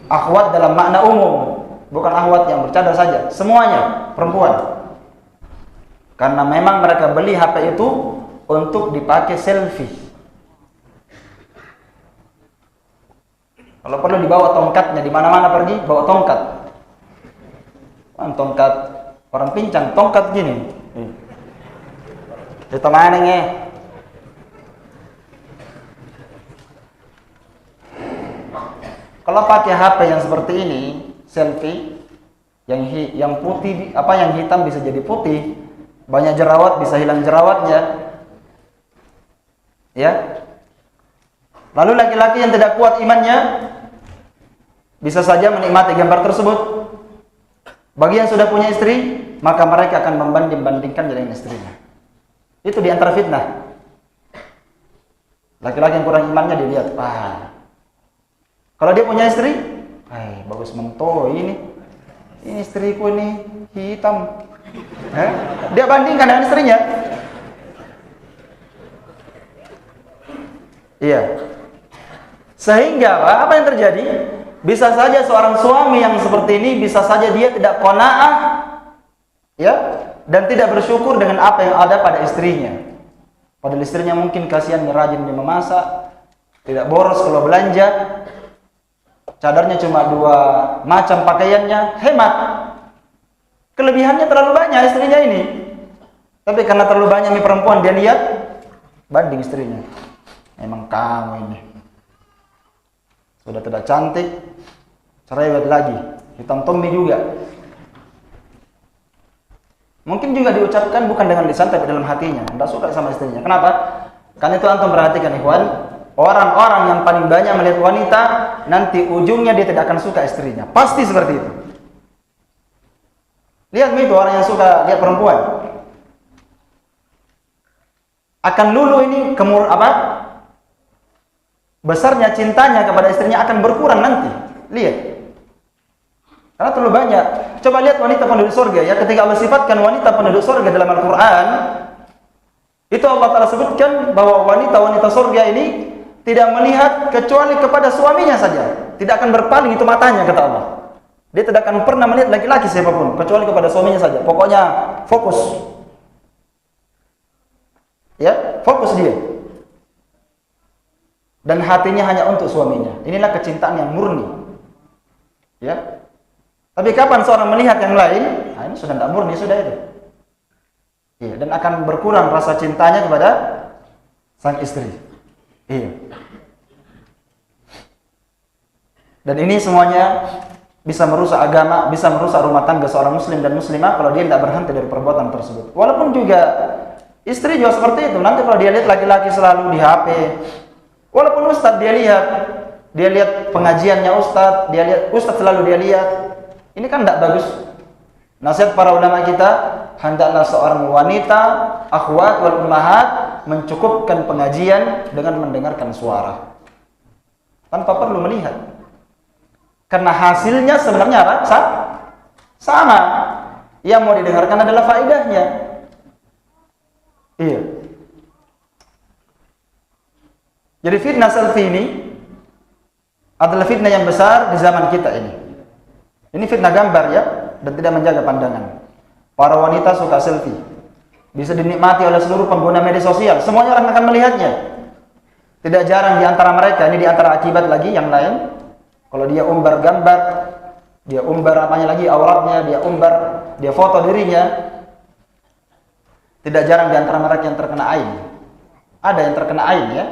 Akhwat dalam makna umum, bukan akhwat yang bercadar saja, semuanya perempuan. Karena memang mereka beli HP itu untuk dipakai selfie. Kalau perlu dibawa tongkatnya, di mana-mana pergi bawa tongkat. Tongkat orang pincang, tongkat gini. Itu mana nge? Kalau pakai HP yang seperti ini, selfie, yang putih, yang hitam bisa jadi putih, banyak jerawat bisa hilang jerawatnya, ya. Lalu laki-laki yang tidak kuat imannya bisa saja menikmati gambar tersebut. Bagi yang sudah punya istri, maka mereka akan membanding-bandingkan dengan istrinya. Itu di antara fitnah. Laki-laki yang kurang imannya dilihat, kalau dia punya istri, bagus mento ini istriku ini hitam. Dia bandingkan dengan istrinya. Iya. Sehingga apa yang terjadi? Bisa saja seorang suami yang seperti ini, bisa saja dia tidak qanaah, ya, dan tidak bersyukur dengan apa yang ada pada istrinya. Padahal istrinya mungkin kasihan rajin dia memasak, tidak boros kalau belanja. Cadarnya cuma 2 macam pakaiannya, hemat. Kelebihannya terlalu banyak istrinya ini. Tapi karena terlalu banyak nih perempuan, dia lihat, banding istrinya. Memang kamu ini sudah tidak cantik, cerewet lagi, hitam tombi juga. Mungkin juga diucapkan bukan dengan lisan tapi dalam hatinya, tidak suka sama istrinya. Kenapa? Karena itu antum perhatikan ikhwan, orang-orang yang paling banyak melihat wanita, nanti ujungnya dia tidak akan suka istrinya. Pasti seperti itu. Lihat itu orang yang suka lihat perempuan. Akan lulu ini besarnya cintanya kepada istrinya akan berkurang nanti. Lihat. Karena terlalu banyak. Coba lihat wanita penduduk surga ya, ketika Allah sifatkan wanita penduduk surga dalam Al-Qur'an, itu Allah Ta'ala sebutkan bahwa wanita-wanita surga ini tidak melihat kecuali kepada suaminya saja. Tidak akan berpaling itu matanya, kata Allah. Dia tidak akan pernah melihat laki-laki siapapun kecuali kepada suaminya saja. Pokoknya fokus. Ya, fokus dia. Dan hatinya hanya untuk suaminya. Inilah kecintaan yang murni. Ya. Tapi kapan seorang melihat yang lain, ini sudah tidak murni, sudah itu. Iya, dan akan berkurang rasa cintanya kepada sang istri. Iya. Dan ini semuanya bisa merusak agama, bisa merusak rumah tangga seorang muslim dan muslimah kalau dia tidak berhenti dari perbuatan tersebut. Walaupun juga istri juga seperti itu. Nanti kalau dia lihat laki-laki selalu di HP, walaupun ustadz dia lihat pengajiannya ustadz, dia lihat ustadz selalu dia lihat. Ini kan tidak bagus. Nasihat para ulama kita, hendaklah seorang wanita, akhwat wal ummahat mencukupkan pengajian dengan mendengarkan suara tanpa perlu melihat. Karena hasilnya sebenarnya sama. Yang mau didengarkan adalah faedahnya. Iya. Jadi fitnah selfie ini adalah fitnah yang besar di zaman kita ini. Ini fitnah gambar ya, dan tidak menjaga pandangan. Para wanita suka selfie. Bisa dinikmati oleh seluruh pengguna media sosial. Semuanya orang akan melihatnya. Tidak jarang di antara mereka, ini di antara akibat lagi yang lain. Kalau dia umbar gambar, dia umbar auratnya, dia foto dirinya. Tidak jarang di antara mereka yang terkena ain. Ada yang terkena ain ya.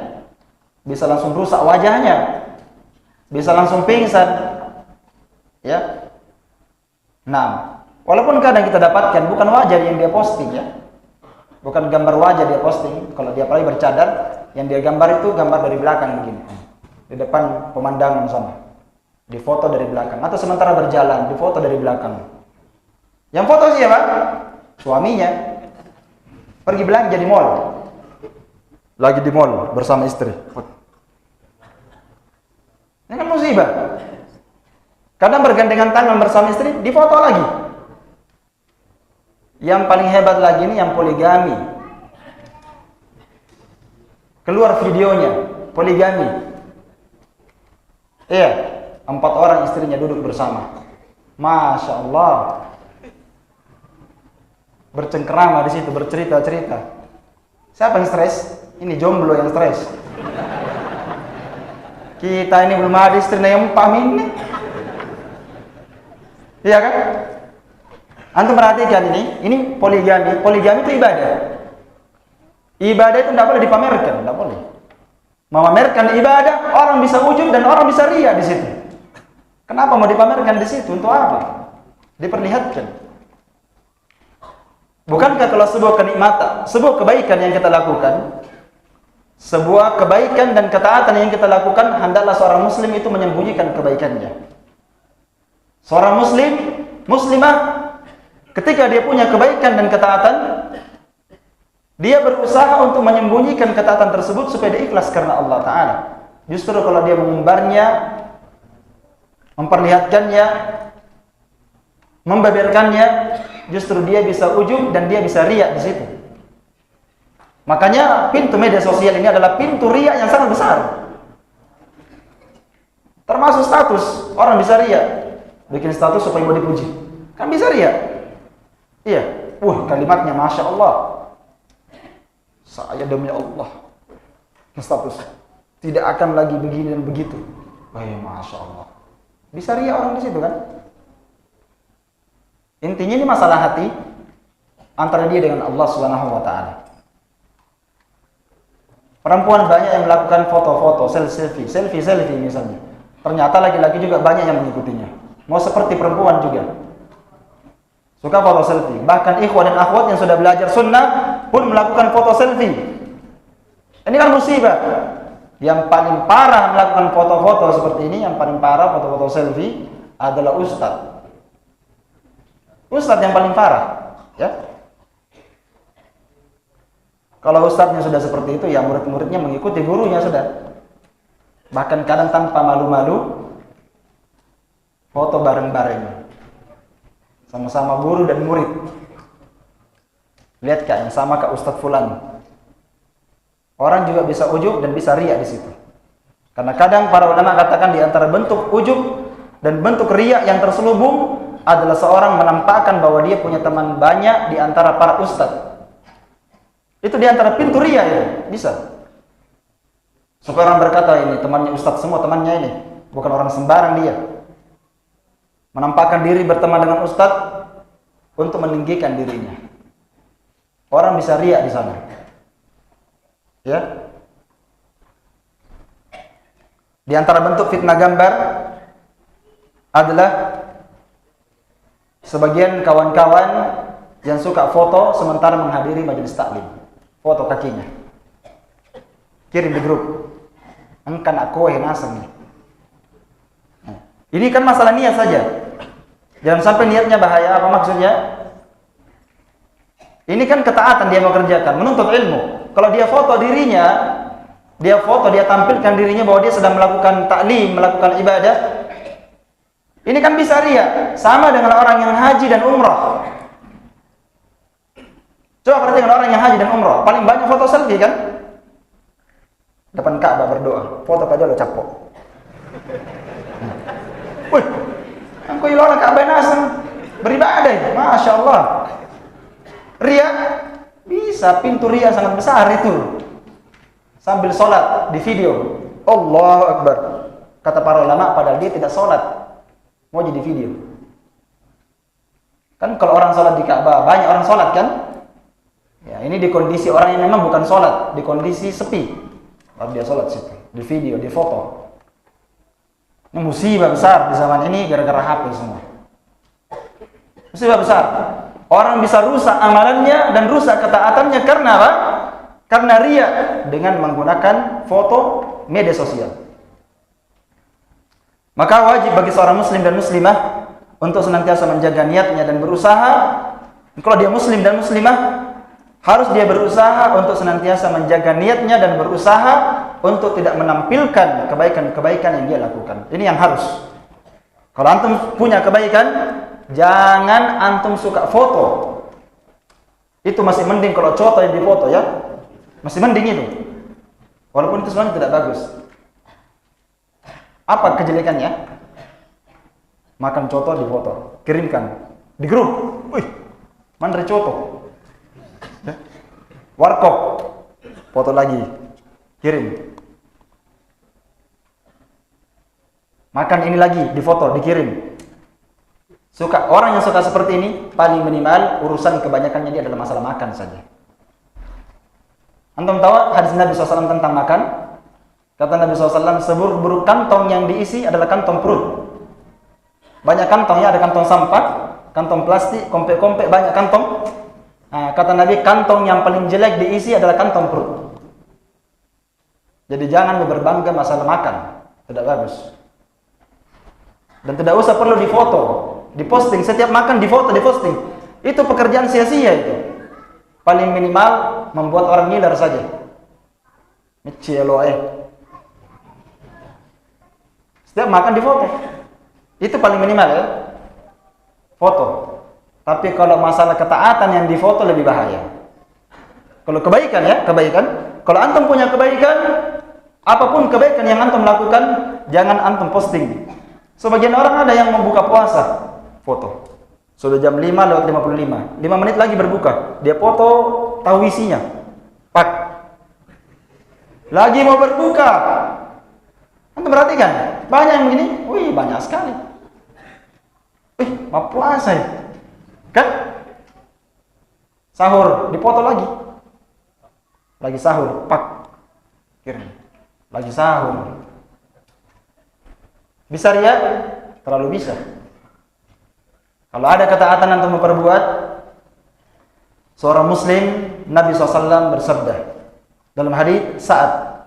Bisa langsung rusak wajahnya. Bisa langsung pingsan. Ya. Nah, walaupun kadang kita dapatkan bukan wajah yang dia posting ya. Bukan gambar wajah dia posting. Kalau dia apalagi bercadar, yang dia gambar itu gambar dari belakang begini. Di depan pemandangan sana. Di foto dari belakang. Atau sementara berjalan, di foto dari belakang. Yang foto siapa? Suaminya. Pergi belanja di mall. Lagi di mall bersama istri. Ini kan musibah. Kadang bergandengan tangan bersama istri, difoto lagi. Yang paling hebat lagi ini yang poligami. Keluar videonya, poligami. Iya, 4 orang istrinya duduk bersama. Masya Allah. Bercengkerama di situ, bercerita-cerita. Siapa yang stres? Ini jomblo yang stres. Kita ini belum ada istrinya yang paham ini. Iya kan? Antum perhatikan ini poligami. Poligami itu ibadah. Ibadah itu tidak boleh dipamerkan, tidak boleh. Memamerkan ibadah, orang bisa ujub dan orang bisa ria di situ. Kenapa mau dipamerkan di situ? Untuk apa? Diperlihatkan. Bukankah kalau sebuah kenikmatan, sebuah kebaikan yang kita lakukan, sebuah kebaikan dan ketaatan yang kita lakukan, hendaklah seorang muslim itu menyembunyikan kebaikannya. Seorang muslimah, ketika dia punya kebaikan dan ketaatan, dia berusaha untuk menyembunyikan ketaatan tersebut supaya dia ikhlas karena Allah Ta'ala. Justru kalau dia mengumbarnya, memperlihatkannya, membeberkannya, justru dia bisa ujub dan dia bisa riak di situ. Makanya pintu media sosial ini adalah pintu riak yang sangat besar. Termasuk status, orang bisa riak, bikin status supaya mau dipuji. Kan bisa riak. Iya, kalimatnya Masya Allah. Saya demi Allah. Status tidak akan lagi begini dan begitu. Masya Allah. Bisa riak orang di situ kan? Intinya ini masalah hati antara dia dengan Allah Subhanahu wa taala. Perempuan banyak yang melakukan foto-foto, selfie misalnya. Ternyata laki-laki juga banyak yang mengikutinya. Mau seperti perempuan juga. Suka foto selfie. Bahkan ikhwan dan akhwat yang sudah belajar sunnah pun melakukan foto selfie. Ini kan musibah. Yang paling parah melakukan foto-foto seperti ini, yang paling parah foto-foto selfie adalah ustaz. Ustadz yang paling parah, ya. Kalau ustadznya sudah seperti itu, ya murid-muridnya mengikuti gurunya sudah. Bahkan kadang tanpa malu-malu, foto bareng-bareng, sama-sama guru dan murid. Lihat kak, yang sama kak Ustadz Fulan. Orang juga bisa ujub dan bisa riak di situ. Karena kadang para ulama katakan di antara bentuk ujub dan bentuk riak yang terselubung adalah seorang menampakkan bahwa dia punya teman banyak di antara para ustadz. Itu di antara pintu riak ya, bisa. Supaya orang berkata ini temannya ustadz semua, temannya ini bukan orang sembarang dia. Menampakkan diri berteman dengan ustadz untuk meninggikan dirinya. Orang bisa riak di sana. Ya. Di antara bentuk fitnah gambar adalah sebagian kawan-kawan yang suka foto sementara menghadiri majelis taklim. Foto kakinya. Kirim di grup. Engkan aku nasem nih. Ini kan masalah niat saja. Jangan sampai niatnya bahaya. Apa maksudnya? Ini kan ketaatan dia mau kerjakan, menuntut ilmu. Kalau dia foto dirinya, dia tampilkan dirinya bahwa dia sedang melakukan taklim, melakukan ibadah. Ini kan bisa riya, sama dengan orang yang haji dan umrah. Coba perhatikan orang yang haji dan umrah, paling banyak foto selfie kan? Depan Ka'bah berdoa, foto aja lo capok. Wih, aku ilah Ka'bah nasem beribadah, masya Allah. Riya bisa, pintu riya sangat besar itu. Sambil sholat di video, Allahu Akbar. Kata para ulama, padahal dia tidak sholat, mau jadi video. Kan kalau orang sholat di Ka'bah, banyak orang sholat kan? Ya, ini di kondisi orang yang memang bukan sholat, di kondisi sepi. Lalu dia sholat situ, di video, di foto. Ini musibah besar di zaman ini gara-gara HP semua. Musibah besar. Orang bisa rusak amalannya dan rusak ketaatannya karena apa? Karena riya dengan menggunakan foto media sosial. Maka wajib bagi seorang muslim dan muslimah untuk senantiasa menjaga niatnya dan berusaha. Kalau dia muslim dan muslimah, harus dia berusaha untuk senantiasa menjaga niatnya dan berusaha untuk tidak menampilkan kebaikan-kebaikan yang dia lakukan. Ini yang harus. Kalau antum punya kebaikan, jangan antum suka foto. Itu masih mending kalau contoh yang difoto ya. Masih mending itu. Walaupun itu sebenarnya tidak bagus. Apa kejelekannya? Makan contoh di foto, kirimkan di grup. Wih, mana contoh? Ya. Warkop, foto lagi, kirim. Makan ini lagi, di foto, dikirim. Orang yang suka seperti ini, paling minimal urusan kebanyakannya dia adalah masalah makan saja. Antum tahu hadis Nabi SAW tentang makan? Kata Nabi SAW, seburuk-buruk kantong yang diisi adalah kantong perut. Banyak kantongnya, ada kantong sampah, kantong plastik, kompek-kompek, banyak kantong. Nah, kata Nabi, kantong yang paling jelek diisi adalah kantong perut. Jadi jangan berbangga masalah makan, tidak bagus. Dan tidak usah perlu difoto, diposting, setiap makan difoto, diposting. Itu pekerjaan sia-sia itu. Paling minimal membuat orang ngiler saja. Setiap makan difoto. Itu paling minimal ya. Foto. Tapi kalau masalah ketaatan yang difoto lebih bahaya. Kalau kebaikan ya, kebaikan. Kalau antum punya kebaikan, apapun kebaikan yang antum lakukan, jangan antum posting. Sebagian orang ada yang membuka puasa, foto. Sudah jam 5:55, 5 menit lagi berbuka. Dia foto, tahu isinya. Pak. Lagi mau berbuka. Antum perhatikan, banyak yang begini. Wih, banyak sekali. Wih, mau puasa ya. Kan? Sahur, dipoto lagi. Lagi sahur, pak. Kirim. Lagi sahur. Bisa riya? Terlalu bisa. Kalau ada ketaatan antum memperbuat, seorang muslim, Nabi SAW bersabda dalam hadis Sa'ad,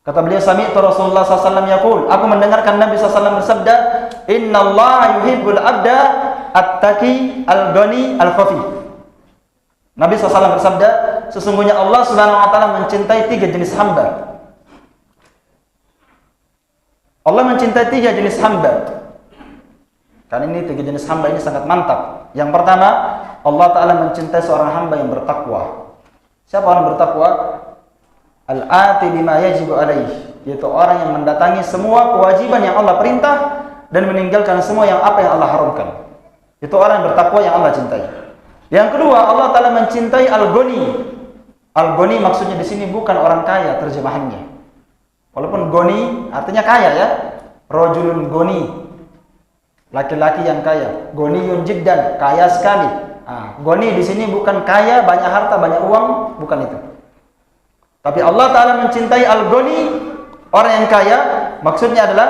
kata beliau, sami'tu Rasulullah SAW yaqul, aku mendengarkan Nabi SAW bersabda, innallaha yuhibbul abda At-Taqi, Al-Ghani, Al-Khafi. Nabi SAW bersabda, sesungguhnya Allah Subhanahu wa taala mencintai 3 jenis hamba. Allah mencintai 3 jenis hamba. Karena ini 3 jenis hamba ini sangat mantap. Yang pertama, Allah Ta'ala mencintai seorang hamba yang bertakwa. Siapa orang bertakwa? Al-ati bima yajibu alaih, yaitu orang yang mendatangi semua kewajiban yang Allah perintah dan meninggalkan semua yang Allah haramkan. Itu orang yang bertakwa yang Allah cintai. Yang kedua, Allah Ta'ala mencintai Al-Ghani. Al-Ghani maksudnya di sini bukan orang kaya terjemahannya. Walaupun Ghani artinya kaya ya. Rajulun Ghani, laki-laki yang kaya. Ghaniyun jiddan, kaya sekali. Ghani di sini bukan kaya, banyak harta, banyak uang, bukan itu. Tapi Allah Ta'ala mencintai Al-Ghani, orang yang kaya, maksudnya adalah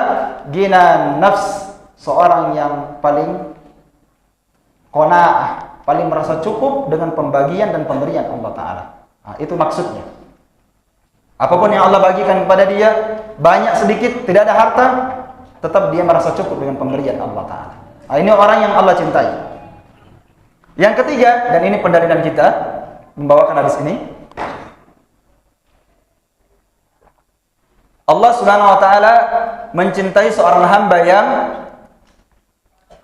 gina nafs, seorang yang paling qanaah, paling merasa cukup dengan pembagian dan pemberian Allah Ta'ala. Itu maksudnya. Apapun yang Allah bagikan kepada dia, banyak sedikit, tidak ada harta, tetap dia merasa cukup dengan pemberian Allah Ta'ala. Ini orang yang Allah cintai. Yang ketiga, dan ini pendalilan kita membawakan hadis ini, Allah Subhanahu wa taala mencintai seorang hamba yang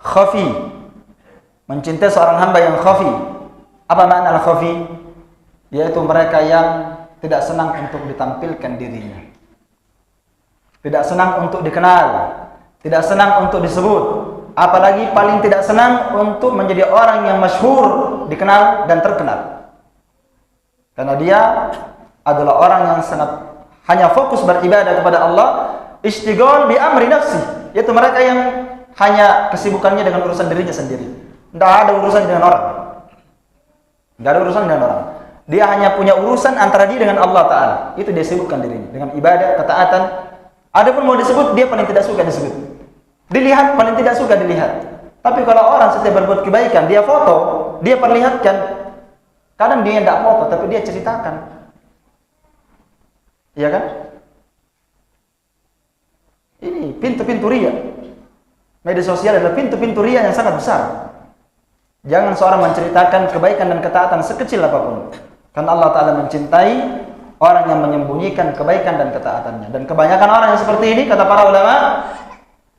khafi. Mencintai seorang hamba yang khafi. Apa makna al-khafi? Yaitu mereka yang tidak senang untuk ditampilkan dirinya. Tidak senang untuk dikenal, tidak senang untuk disebut, apalagi paling tidak senang untuk menjadi orang yang masyhur, dikenal dan terkenal. Karena dia adalah orang yang sangat hanya fokus beribadah kepada Allah, istighol bi amri nafsi, yaitu mereka yang hanya kesibukannya dengan urusan dirinya sendiri. Tidak ada urusan dengan orang. Tidak ada urusan dengan orang. Dia hanya punya urusan antara dia dengan Allah Ta'ala. Itu dia sibukkan dirinya dengan ibadah, ketaatan. Adapun mau disebut, dia paling tidak suka disebut. Dilihat, paling tidak suka dilihat. Tapi kalau orang setiap berbuat kebaikan, dia foto, dia perlihatkan. Kadang dia tidak foto, tapi dia ceritakan. Iya kan? Ini pintu-pintu riya. Media sosial adalah pintu-pintu riya yang sangat besar. Jangan seorang menceritakan kebaikan dan ketaatan sekecil apapun. Karena Allah Ta'ala mencintai orang yang menyembunyikan kebaikan dan ketaatannya. Dan kebanyakan orang yang seperti ini, kata para ulama,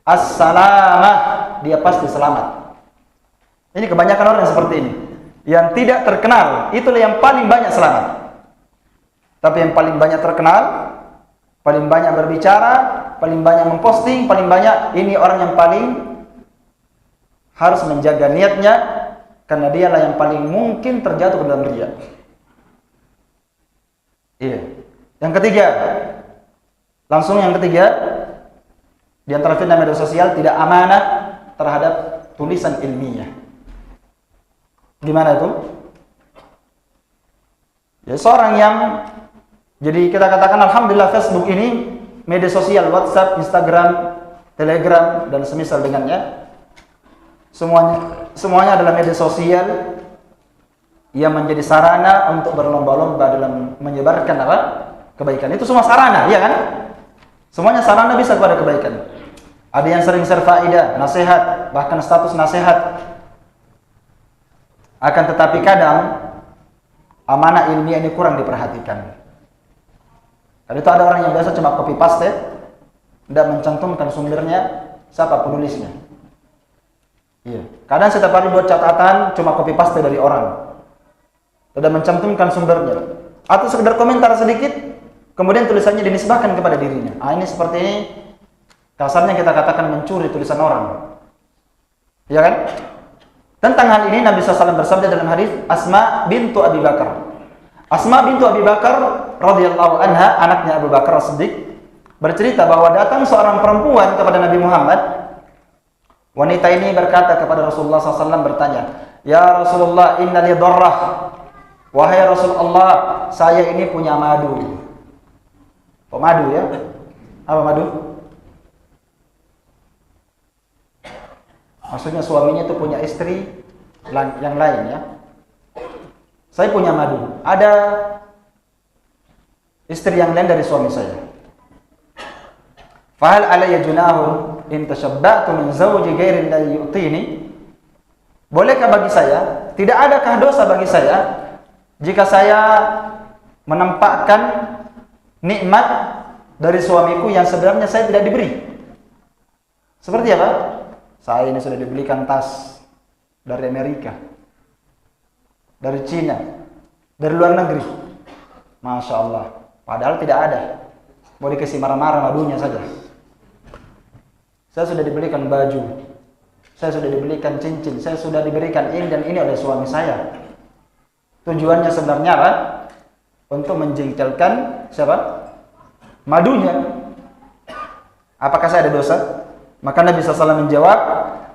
as-salamah, dia pasti selamat. Ini kebanyakan orang yang seperti ini, yang tidak terkenal, itulah yang paling banyak selamat. Tapi yang paling banyak terkenal, paling banyak berbicara, paling banyak memposting, paling banyak, ini orang yang paling harus menjaga niatnya, karena dialah yang paling mungkin terjatuh ke dalam riya. Iya. Yang ketiga, langsung yang ketiga, di antara fitnah media sosial, tidak amanah terhadap tulisan ilmiah. Gimana itu? Ya, seorang yang, jadi kita katakan alhamdulillah Facebook ini, media sosial, WhatsApp, Instagram, Telegram, dan semisal dengannya, semuanya adalah media sosial yang menjadi sarana untuk berlomba-lomba dalam menyebarkan apa? Kebaikan. Itu semua sarana, ya kan? Semuanya sarana bisa kepada kebaikan. Ada yang sering share faedah, nasihat, bahkan status nasihat. Akan tetapi kadang amanah ilmiah ini kurang diperhatikan. Karena itu ada orang yang biasa cuma copy paste, tidak mencantumkan sumbernya, siapa penulisnya. Iya. Kadang setiap hari buat catatan cuma copy paste dari orang, tidak mencantumkan sumbernya, atau sekedar komentar sedikit, kemudian tulisannya dinisbahkan kepada dirinya. Ini seperti ini, kasarnya kita katakan mencuri tulisan orang, ya kan? Tentang hal ini Nabi SAW bersabda dalam hadis Asma bintu Abi Bakar. Asma bintu Abi Bakar radhiyallahu anha, anaknya Abu Bakar As-Siddiq, bercerita bahwa datang seorang perempuan kepada Nabi Muhammad. Wanita ini berkata kepada Rasulullah SAW, bertanya, "Ya Rasulullah, inna li darrah." Wahai Rasulullah, saya ini punya madu. Oh, madu ya? Apa madu? Maksudnya suaminya itu punya istri yang lain ya. Saya punya madu. Ada istri yang lain dari suami saya. Fahal alayya junahun in tashabba'tu min zawji ghairin la yu'tini? Bolehkah bagi saya, tidak adakah dosa bagi saya jika saya menampakkan nikmat dari suamiku yang sebenarnya saya tidak diberi? Seperti apa? Saya ini sudah dibelikan tas dari Amerika, dari Cina, dari luar negeri. Masya Allah. Padahal tidak ada. Mau dikasih marah-marah madunya saja. Saya sudah dibelikan baju, saya sudah dibelikan cincin, saya sudah diberikan ini dan ini oleh suami saya. Tujuannya sebenarnya apa? Untuk menjengkelkan siapa? Madunya. Apakah saya ada dosa? Maka Nabi SAW menjawab,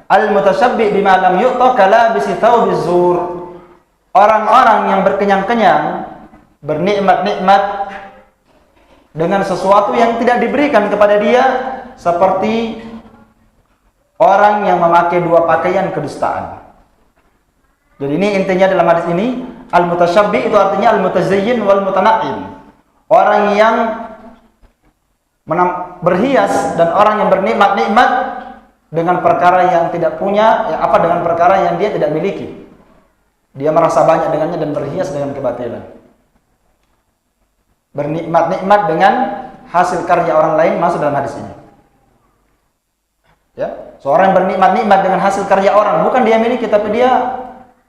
al-mutasyabbi bima lam yu'ta kalabisi thawbiz zur. Orang-orang yang berkenyang-kenyang, bernikmat-nikmat dengan sesuatu yang tidak diberikan kepada dia, seperti orang yang memakai dua pakaian kedustaan. Jadi ini intinya dalam hadis ini, al-mutasyabbi itu artinya al-mutazayyin wal mutana'im. Orang yang berhias dan orang yang bernikmat-nikmat dengan perkara yang tidak punya, dengan perkara yang dia tidak miliki. Dia merasa banyak dengannya dan berhias dengan kebatilan. Bernikmat-nikmat dengan hasil karya orang lain masuk dalam hadis ini. Ya, seorang yang bernikmat-nikmat dengan hasil karya orang, bukan dia miliki tapi dia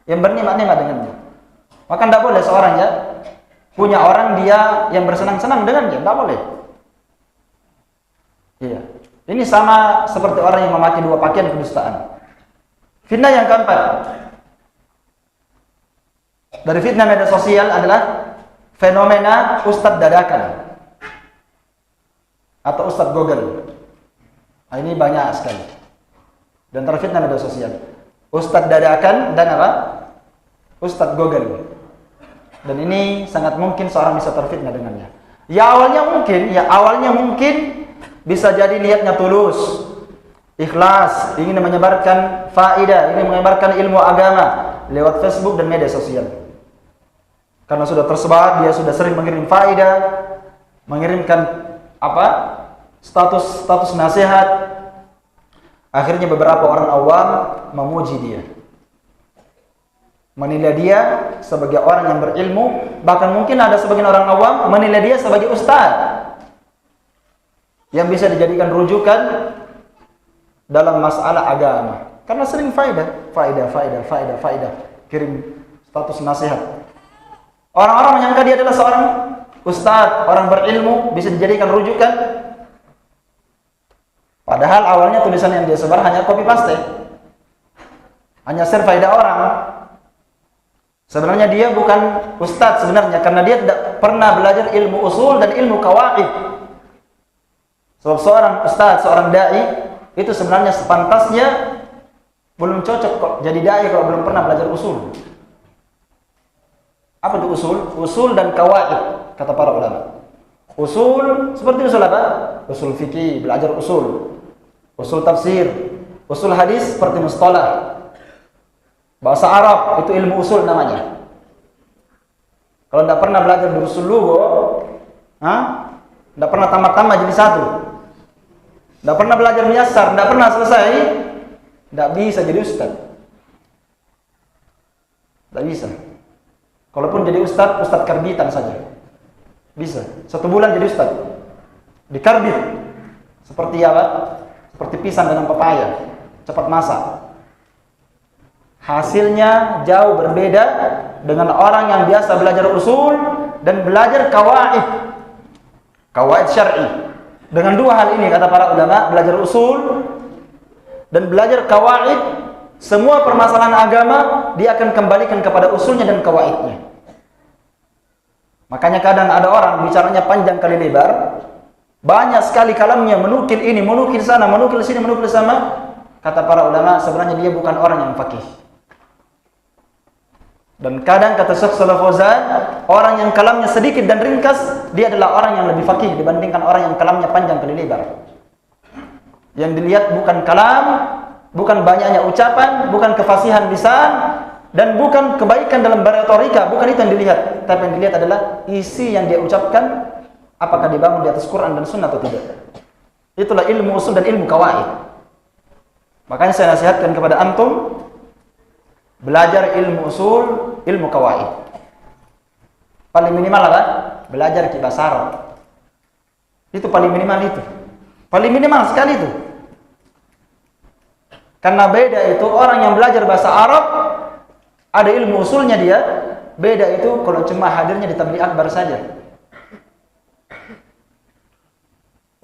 yang bernikmat-nikmat dengannya. Maka tidak boleh seorang ya punya orang dia yang bersenang-senang dengannya, tidak boleh. Iya. Ini sama seperti orang yang memakai dua pakaian kedustaan. Fitnah yang keempat dari fitnah media sosial adalah fenomena ustadz dadakan atau ustadz Google. Nah, ini banyak sekali. Dan terfitnah media sosial. Ustadz dadakan dan apa? Ustadz Google. Dan ini sangat mungkin seorang bisa terfitnah dengannya. Ya awalnya mungkin bisa jadi niatnya tulus, ikhlas, ingin menyebarkan faedah, ingin menyebarkan ilmu agama lewat Facebook dan media sosial. Karena sudah tersebar, dia sudah sering mengirim faedah, mengirimkan status nasihat. Akhirnya beberapa orang awam memuji dia, menilai dia sebagai orang yang berilmu. Bahkan mungkin ada sebagian orang awam menilai dia sebagai ustaz yang bisa dijadikan rujukan dalam masalah agama. Karena sering faedah, kirim status nasihat. Orang-orang menyangka dia adalah seorang ustaz, orang berilmu, bisa dijadikan rujukan. Padahal awalnya tulisan yang dia sebar hanya copy paste, hanya share faedah orang. Sebenarnya dia bukan ustaz sebenarnya, karena dia tidak pernah belajar ilmu usul dan ilmu qawaid. Sebab seorang ustaz, seorang dai itu sebenarnya sepantasnya belum cocok kok jadi dai kalau belum pernah belajar usul. Apa itu usul? Usul dan qawaid kata para ulama. Usul seperti usul apa? Usul fikih, belajar usul. Usul tafsir, usul hadis seperti mustalah. Bahasa Arab itu ilmu usul namanya. Kalau tidak pernah belajar usul lugo, tidak pernah tamat-tamat jadi satu. Tidak pernah belajar miyasar, tidak pernah selesai, tidak bisa jadi ustaz. Tidak bisa. Kalaupun jadi ustaz karbitan saja. Bisa. 1 bulan jadi ustaz. Dikarbit. Seperti apa? Seperti pisang dengan pepaya. Cepat masak. Hasilnya jauh berbeda dengan orang yang biasa belajar usul dan belajar qawaid. Qawaid syar'i. Dengan dua hal ini kata para ulama, belajar usul dan belajar qawaid, semua permasalahan agama dia akan kembalikan kepada usulnya dan qawaidnya. Makanya kadang ada orang bicaranya panjang kali lebar, banyak sekali kalamnya, menukil ini, menukil sana, menukil sini, menukil sana. Kata para ulama, sebenarnya dia bukan orang yang faqih. Dan kadang kata Syekh Shalih Fauzan, orang yang kalamnya sedikit dan ringkas, dia adalah orang yang lebih faqih dibandingkan orang yang kalamnya panjang kali lebar. Yang dilihat bukan kalam, bukan banyaknya ucapan, bukan kefasihan lisan, dan bukan kebaikan dalam beretorika, bukan itu yang dilihat. Tapi yang dilihat adalah isi yang dia ucapkan, apakah dibangun di atas Quran dan Sunnah atau tidak. Itulah ilmu usul dan ilmu qawaid. Makanya saya nasihatkan kepada antum, belajar ilmu usul, ilmu kawaid. Paling minimal apa? Belajar bahasa Arab. Itu paling minimal itu. Paling minimal sekali itu. Karena beda itu orang yang belajar bahasa Arab, ada ilmu usulnya dia, beda itu kalau cuma hadirnya di tabligh akbar saja.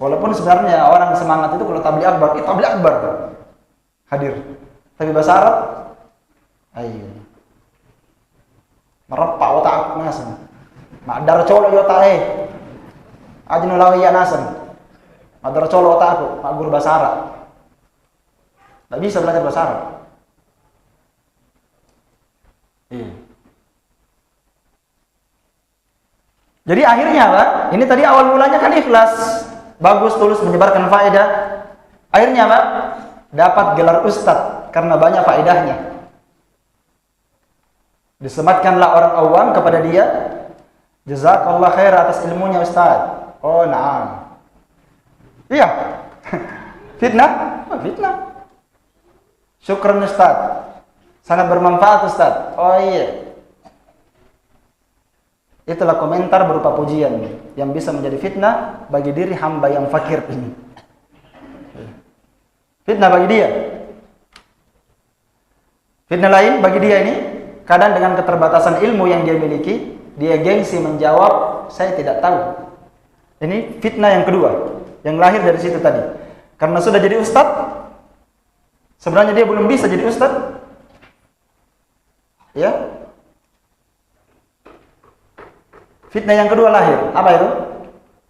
Walaupun sebenarnya orang semangat itu kalau tabligh akbar hadir. Tapi bahasa Arab, ayo. Merepak otak aku nasan. Madar colo otak Ajnu lawiya nasan. Madar colo otak aku, mak guru bahasa Arab. Tidak bisa belajar bahasa Arab. Jadi akhirnya apa? Ini tadi awal mulanya kan ikhlas, bagus, tulus, menyebarkan faedah. Akhirnya apa? Dapat gelar ustadz karena banyak faedahnya. Disematkanlah orang awam kepada dia, jazakallah khair atas ilmunya ustadz. Oh na'am. Iya. Fitnah? Fitnah. Syukran ustadz. Sangat bermanfaat ustadz. Oh iya. Itulah komentar berupa pujian yang bisa menjadi fitnah bagi diri hamba yang fakir ini. Fitnah bagi dia. Fitnah lain bagi dia ini, kadang dengan keterbatasan ilmu yang dia miliki, dia gengsi menjawab, saya tidak tahu. Ini fitnah yang kedua, yang lahir dari situ tadi. Karena sudah jadi ustadz, sebenarnya dia belum bisa jadi ustadz. Ya. Fitnah yang kedua lahir, apa itu?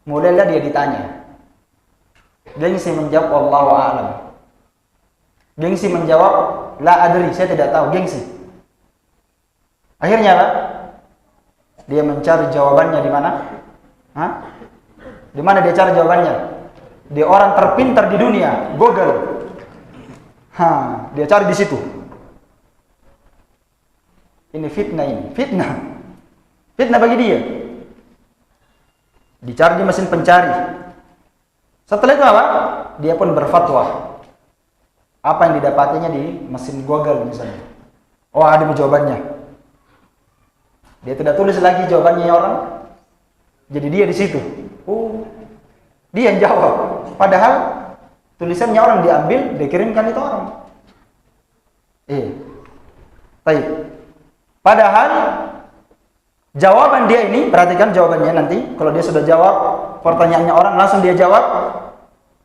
Mulailah dia ditanya. Gengsi menjawab wallahu a'lam. Gengsi menjawab la adri, saya tidak tahu, gengsi. Akhirnya apa? Dia mencari jawabannya di mana? Hah? Di mana dia cari jawabannya? Dia orang terpintar di dunia, Google. Dia cari di situ. Ini fitnah ini, fitnah. Fitnah bagi dia. Dicari di mesin pencari. Setelah itu apa? Dia pun berfatwa. Apa yang didapatinya di mesin Google misalnya. Oh, ada jawabannya. Dia tidak tulis lagi jawabannya orang. Jadi dia di situ. Oh, dia yang jawab. Padahal tulisannya orang diambil, dikirimkan itu orang. Baik. Padahal jawaban dia ini, perhatikan jawabannya nanti. Kalau dia sudah jawab pertanyaannya orang, langsung dia jawab.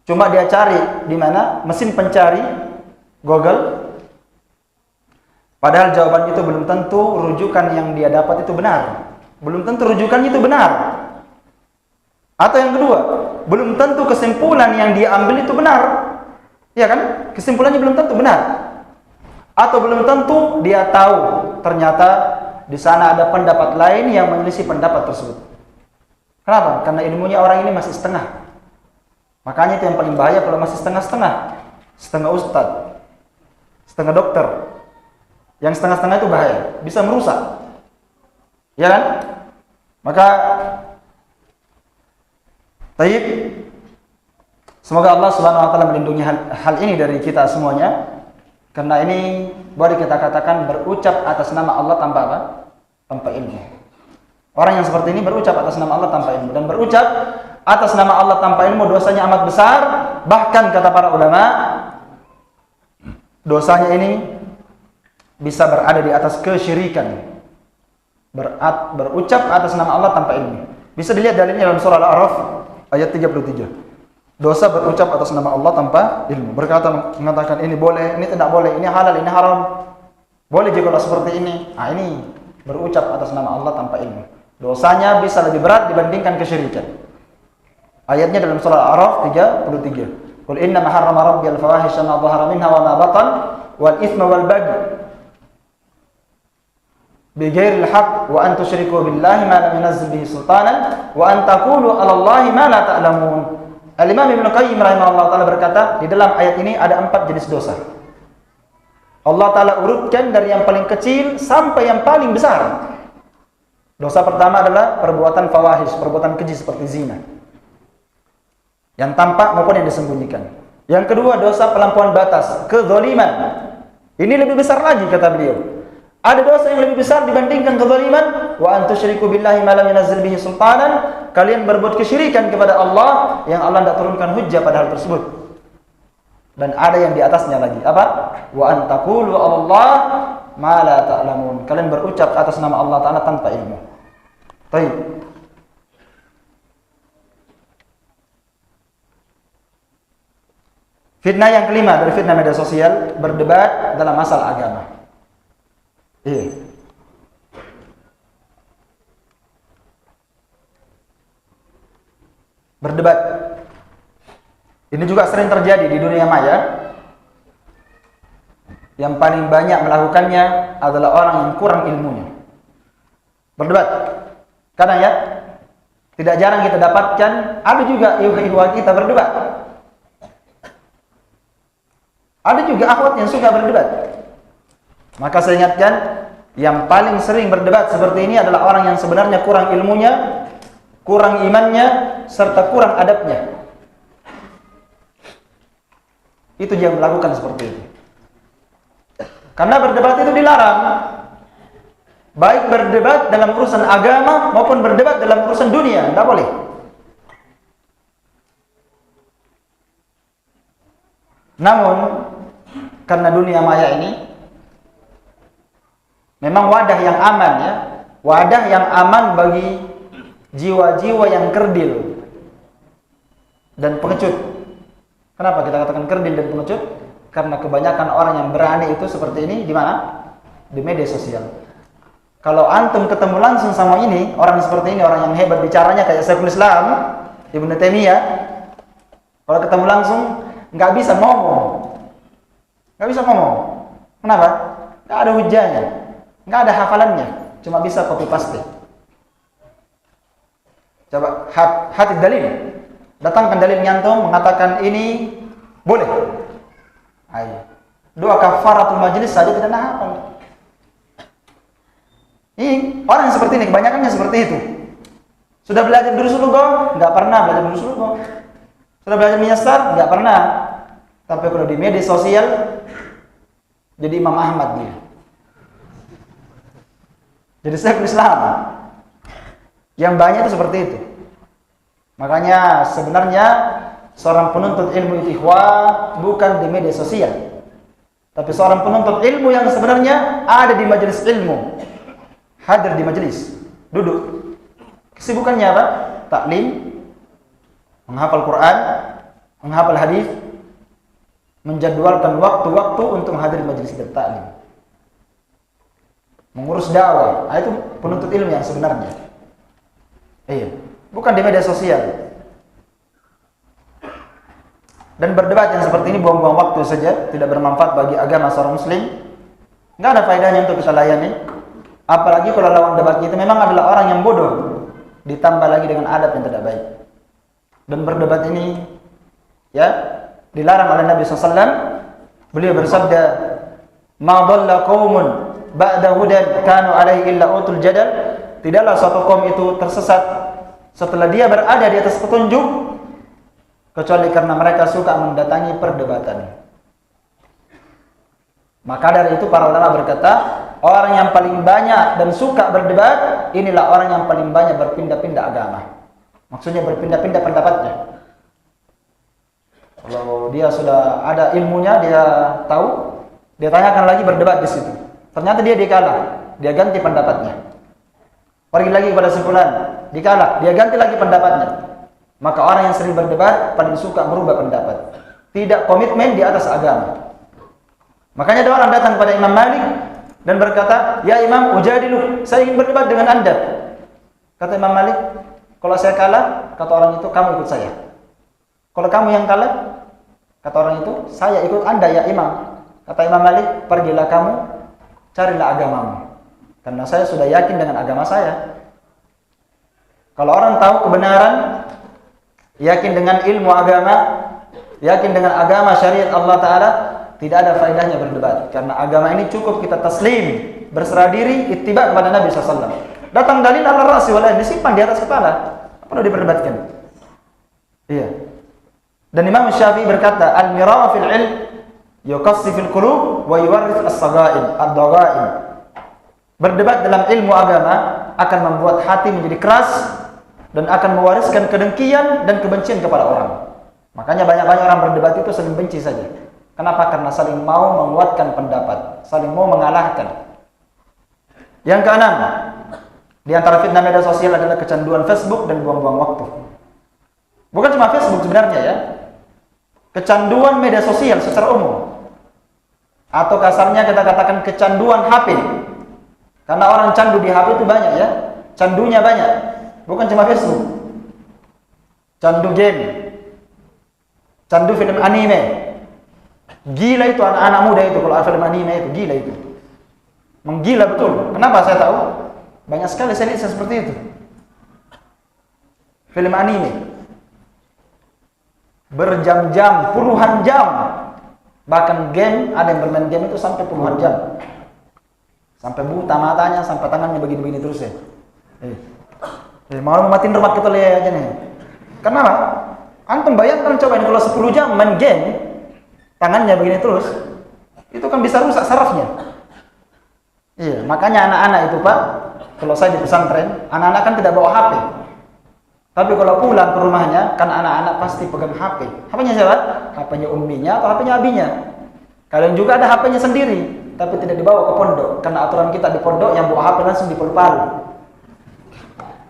Cuma dia cari di mana? Mesin pencari Google. Padahal jawaban itu belum tentu rujukan yang dia dapat itu benar. Belum tentu rujukannya itu benar. Atau yang kedua, belum tentu kesimpulan yang dia ambil itu benar. Iya kan? Kesimpulannya belum tentu benar. Atau belum tentu dia tahu ternyata di sana ada pendapat lain yang menyelisih pendapat tersebut. Kenapa? Karena ilmunya orang ini masih setengah. Makanya itu yang paling bahaya kalau masih setengah-setengah. Setengah ustadz, setengah dokter. Yang setengah-setengah itu bahaya, bisa merusak. Ya kan? Maka taib, semoga Allah Subhanahu wa taala melindungi hal ini dari kita semuanya. Karena ini boleh kita katakan berucap atas nama Allah tanpa apa? Tanpa ilmu. Orang yang seperti ini berucap atas nama Allah tanpa ilmu. Dan berucap atas nama Allah tanpa ilmu dosanya amat besar. Bahkan kata para ulama, dosanya ini bisa berada di atas kesyirikan. Berucap atas nama Allah tanpa ilmu. Bisa dilihat dalilnya dalam surah Al-A'raf ayat 33. Dosa berucap atas nama Allah tanpa ilmu. Berkata, mengatakan ini boleh, ini tidak boleh, ini halal, ini haram. Boleh juga kalau seperti ini. Ini berucap atas nama Allah tanpa ilmu. Dosanya bisa lebih berat dibandingkan kesyirikan. Ayatnya dalam surah Al-A'raf 33. Qul inna ma harrama rabbi al-fawahisha ma dhahara minha wa ma batan wal ithma wal baghy bighairil haqq wa an tusyriku billahi ma lam yunzil bihi sultanan wa an taqulu 'ala Allahi ma la ta'lamun. Al-Imam Ibnu Qayyim rahimahullah ta'ala berkata, di dalam ayat ini ada 4 jenis dosa. Allah ta'ala urutkan dari yang paling kecil sampai yang paling besar. Dosa pertama adalah perbuatan fawahish, perbuatan keji seperti zina. Yang tampak maupun yang disembunyikan. Yang kedua, dosa pelampauan batas, kezaliman. Ini lebih besar lagi kata beliau. Ada dosa yang lebih besar dibandingkan kezaliman. Wa an tusyriku billahi ma lam yunzil bihi sultanan. Kalian berbuat kesyirikan kepada Allah yang Allah tidak turunkan hujjah pada hal tersebut. Dan ada yang di atasnya lagi. Apa? Wa an taqulu Allah ma la ta'lamun. Kalian berucap atas nama Allah Ta'ala tanpa ilmu. Baik. Fitnah yang kelima dari fitnah media sosial, berdebat dalam masalah agama. Iya. Berdebat. Ini juga sering terjadi di dunia maya. Yang paling banyak melakukannya adalah orang yang kurang ilmunya. Berdebat. Kadang ya, tidak jarang kita dapatkan ada juga ikhwan kita berdebat. Ada juga akhwat yang suka berdebat. Maka saya ingatkan, yang paling sering berdebat seperti ini adalah orang yang sebenarnya kurang ilmunya, kurang imannya, serta kurang adabnya. Itu dia melakukan seperti itu. Karena berdebat itu dilarang. Baik berdebat dalam urusan agama maupun berdebat dalam urusan dunia, tidak boleh. Namun karena dunia maya ini memang wadah yang aman ya, wadah yang aman bagi jiwa-jiwa yang kerdil dan pengecut. Kenapa kita katakan kerdil dan pengecut? Karena kebanyakan orang yang berani itu seperti ini di mana? Di media sosial. Kalau antum ketemu langsung sama ini, orang seperti ini, orang yang hebat bicaranya kayak Syekhul Islam Ibnu Taimiyah, kalau ketemu langsung nggak bisa ngomong. Nggak bisa ngomong. Kenapa? Nggak ada hujahnya, nggak ada hafalannya, cuma bisa copy paste. Coba hati dalil, datangkan dalil nyantum mengatakan ini boleh. Ayo, doa kafaratul majelis saja tidak hafal. Ini orang yang seperti ini, kebanyakannya seperti itu. Sudah belajar durus lughah? Nggak pernah belajar durus lughah. Sudah belajar menyasar? Nggak pernah. Tapi kalau di media sosial jadi Imam Ahmad dia. Jadi Syekhul Islam. Yang banyak itu seperti itu. Makanya sebenarnya seorang penuntut ilmu ikhwah bukan di media sosial. Tapi seorang penuntut ilmu yang sebenarnya ada di majelis ilmu. Hadir di majelis, duduk. Kesibukannya apa? Taklim, menghafal Quran, menghafal hadis, menjadwalkan waktu-waktu untuk menghadiri majelis taklim, mengurus dakwah. Itu penuntut ilmu yang sebenarnya. Iya, bukan di media sosial. Dan berdebat yang seperti ini buang-buang waktu saja, tidak bermanfaat bagi agama seorang muslim. Enggak ada faedahnya untuk kita layani. Apalagi kalau lawan debat kita memang adalah orang yang bodoh, ditambah lagi dengan adab yang tidak baik. Dan berdebat ini ya dilarang oleh Nabi SAW. Beliau bersabda, "Ma dhalla qaumun ba'da hudan kanu alaihi illa utul jadal." Tidaklah suatu kaum itu tersesat setelah dia berada di atas petunjuk kecuali karena mereka suka mendatangi perdebatan. Maka dari itu para ulama berkata, orang yang paling banyak dan suka berdebat, inilah orang yang paling banyak berpindah-pindah agama. Maksudnya berpindah-pindah pendapatnya. Kalau dia sudah ada ilmunya, dia tahu, dia tanyakan lagi berdebat di situ. Ternyata dia dikalah, dia ganti pendapatnya. Pergi lagi kepada simpulan, dikalah, dia ganti lagi pendapatnya. Maka orang yang sering berdebat paling suka merubah pendapat. Tidak komitmen di atas agama. Makanya ada orang datang kepada Imam Malik dan berkata, "Ya Imam, ujadilu, saya ingin berdebat dengan Anda." Kata Imam Malik, "Kalau saya kalah," kata orang itu, "kamu ikut saya. Kalau kamu yang kalah," kata orang itu, "saya ikut Anda ya Imam." Kata Imam Malik, "Pergilah kamu, carilah agamamu. Karena saya sudah yakin dengan agama saya." Kalau orang tahu kebenaran, yakin dengan ilmu agama, yakin dengan agama syariat Allah Ta'ala, tidak ada faedahnya berdebat. Karena agama ini cukup kita taslim, berserah diri, ittiba kepada Nabi SAW. Datang dalil ala ra'si wal ain, disimpan di atas kepala. Apa perlu diperdebatkan? Iya. Dan Imam Syafi'i berkata, "Al-mira' fil ilm yuqassi fil qulub wa yuwarrith as-saga'in ad-daga'in." Berdebat dalam ilmu agama akan membuat hati menjadi keras dan akan mewariskan kedengkian dan kebencian kepada orang. Makanya banyak-banyak orang berdebat itu saling benci saja. Kenapa? Karena saling mau menguatkan pendapat, saling mau mengalahkan. Yang keenam, di antara fitnah media sosial adalah kecanduan Facebook dan buang-buang waktu. Bukan cuma Facebook sebenarnya ya. Kecanduan media sosial secara umum. Atau kasarnya kita katakan kecanduan HP. Karena orang candu di HP itu banyak ya. Candunya banyak. Bukan cuma Facebook. Candu game. Candu film anime. Gila itu anak-anak muda itu kalau film anime itu gila itu. Menggila betul. Kenapa saya tahu? Banyak sekali saya lihat seperti itu. Film anime. Berjam-jam, puluhan jam. Bahkan game, ada yang bermain game itu sampai puluhan jam. Sampai buta matanya, sampai tangannya begini-begini terus ya. Mau matiin remote kita lihat aja nih. Kenapa? Antum bayangkan coba ini kalau 10 jam main game, tangannya begini terus, itu kan bisa rusak sarafnya. Iya, makanya anak-anak itu Pak, kalau saya di pesantren, anak-anak kan tidak bawa HP. Tapi kalau pulang ke rumahnya, kan anak-anak pasti pegang HP. HP-nya siapa? HP-nya umminya atau HP-nya abinya. Kalian juga ada HP-nya sendiri, tapi tidak dibawa ke pondok. Karena aturan kita di pondok yang bawa HP langsung di palu-palu.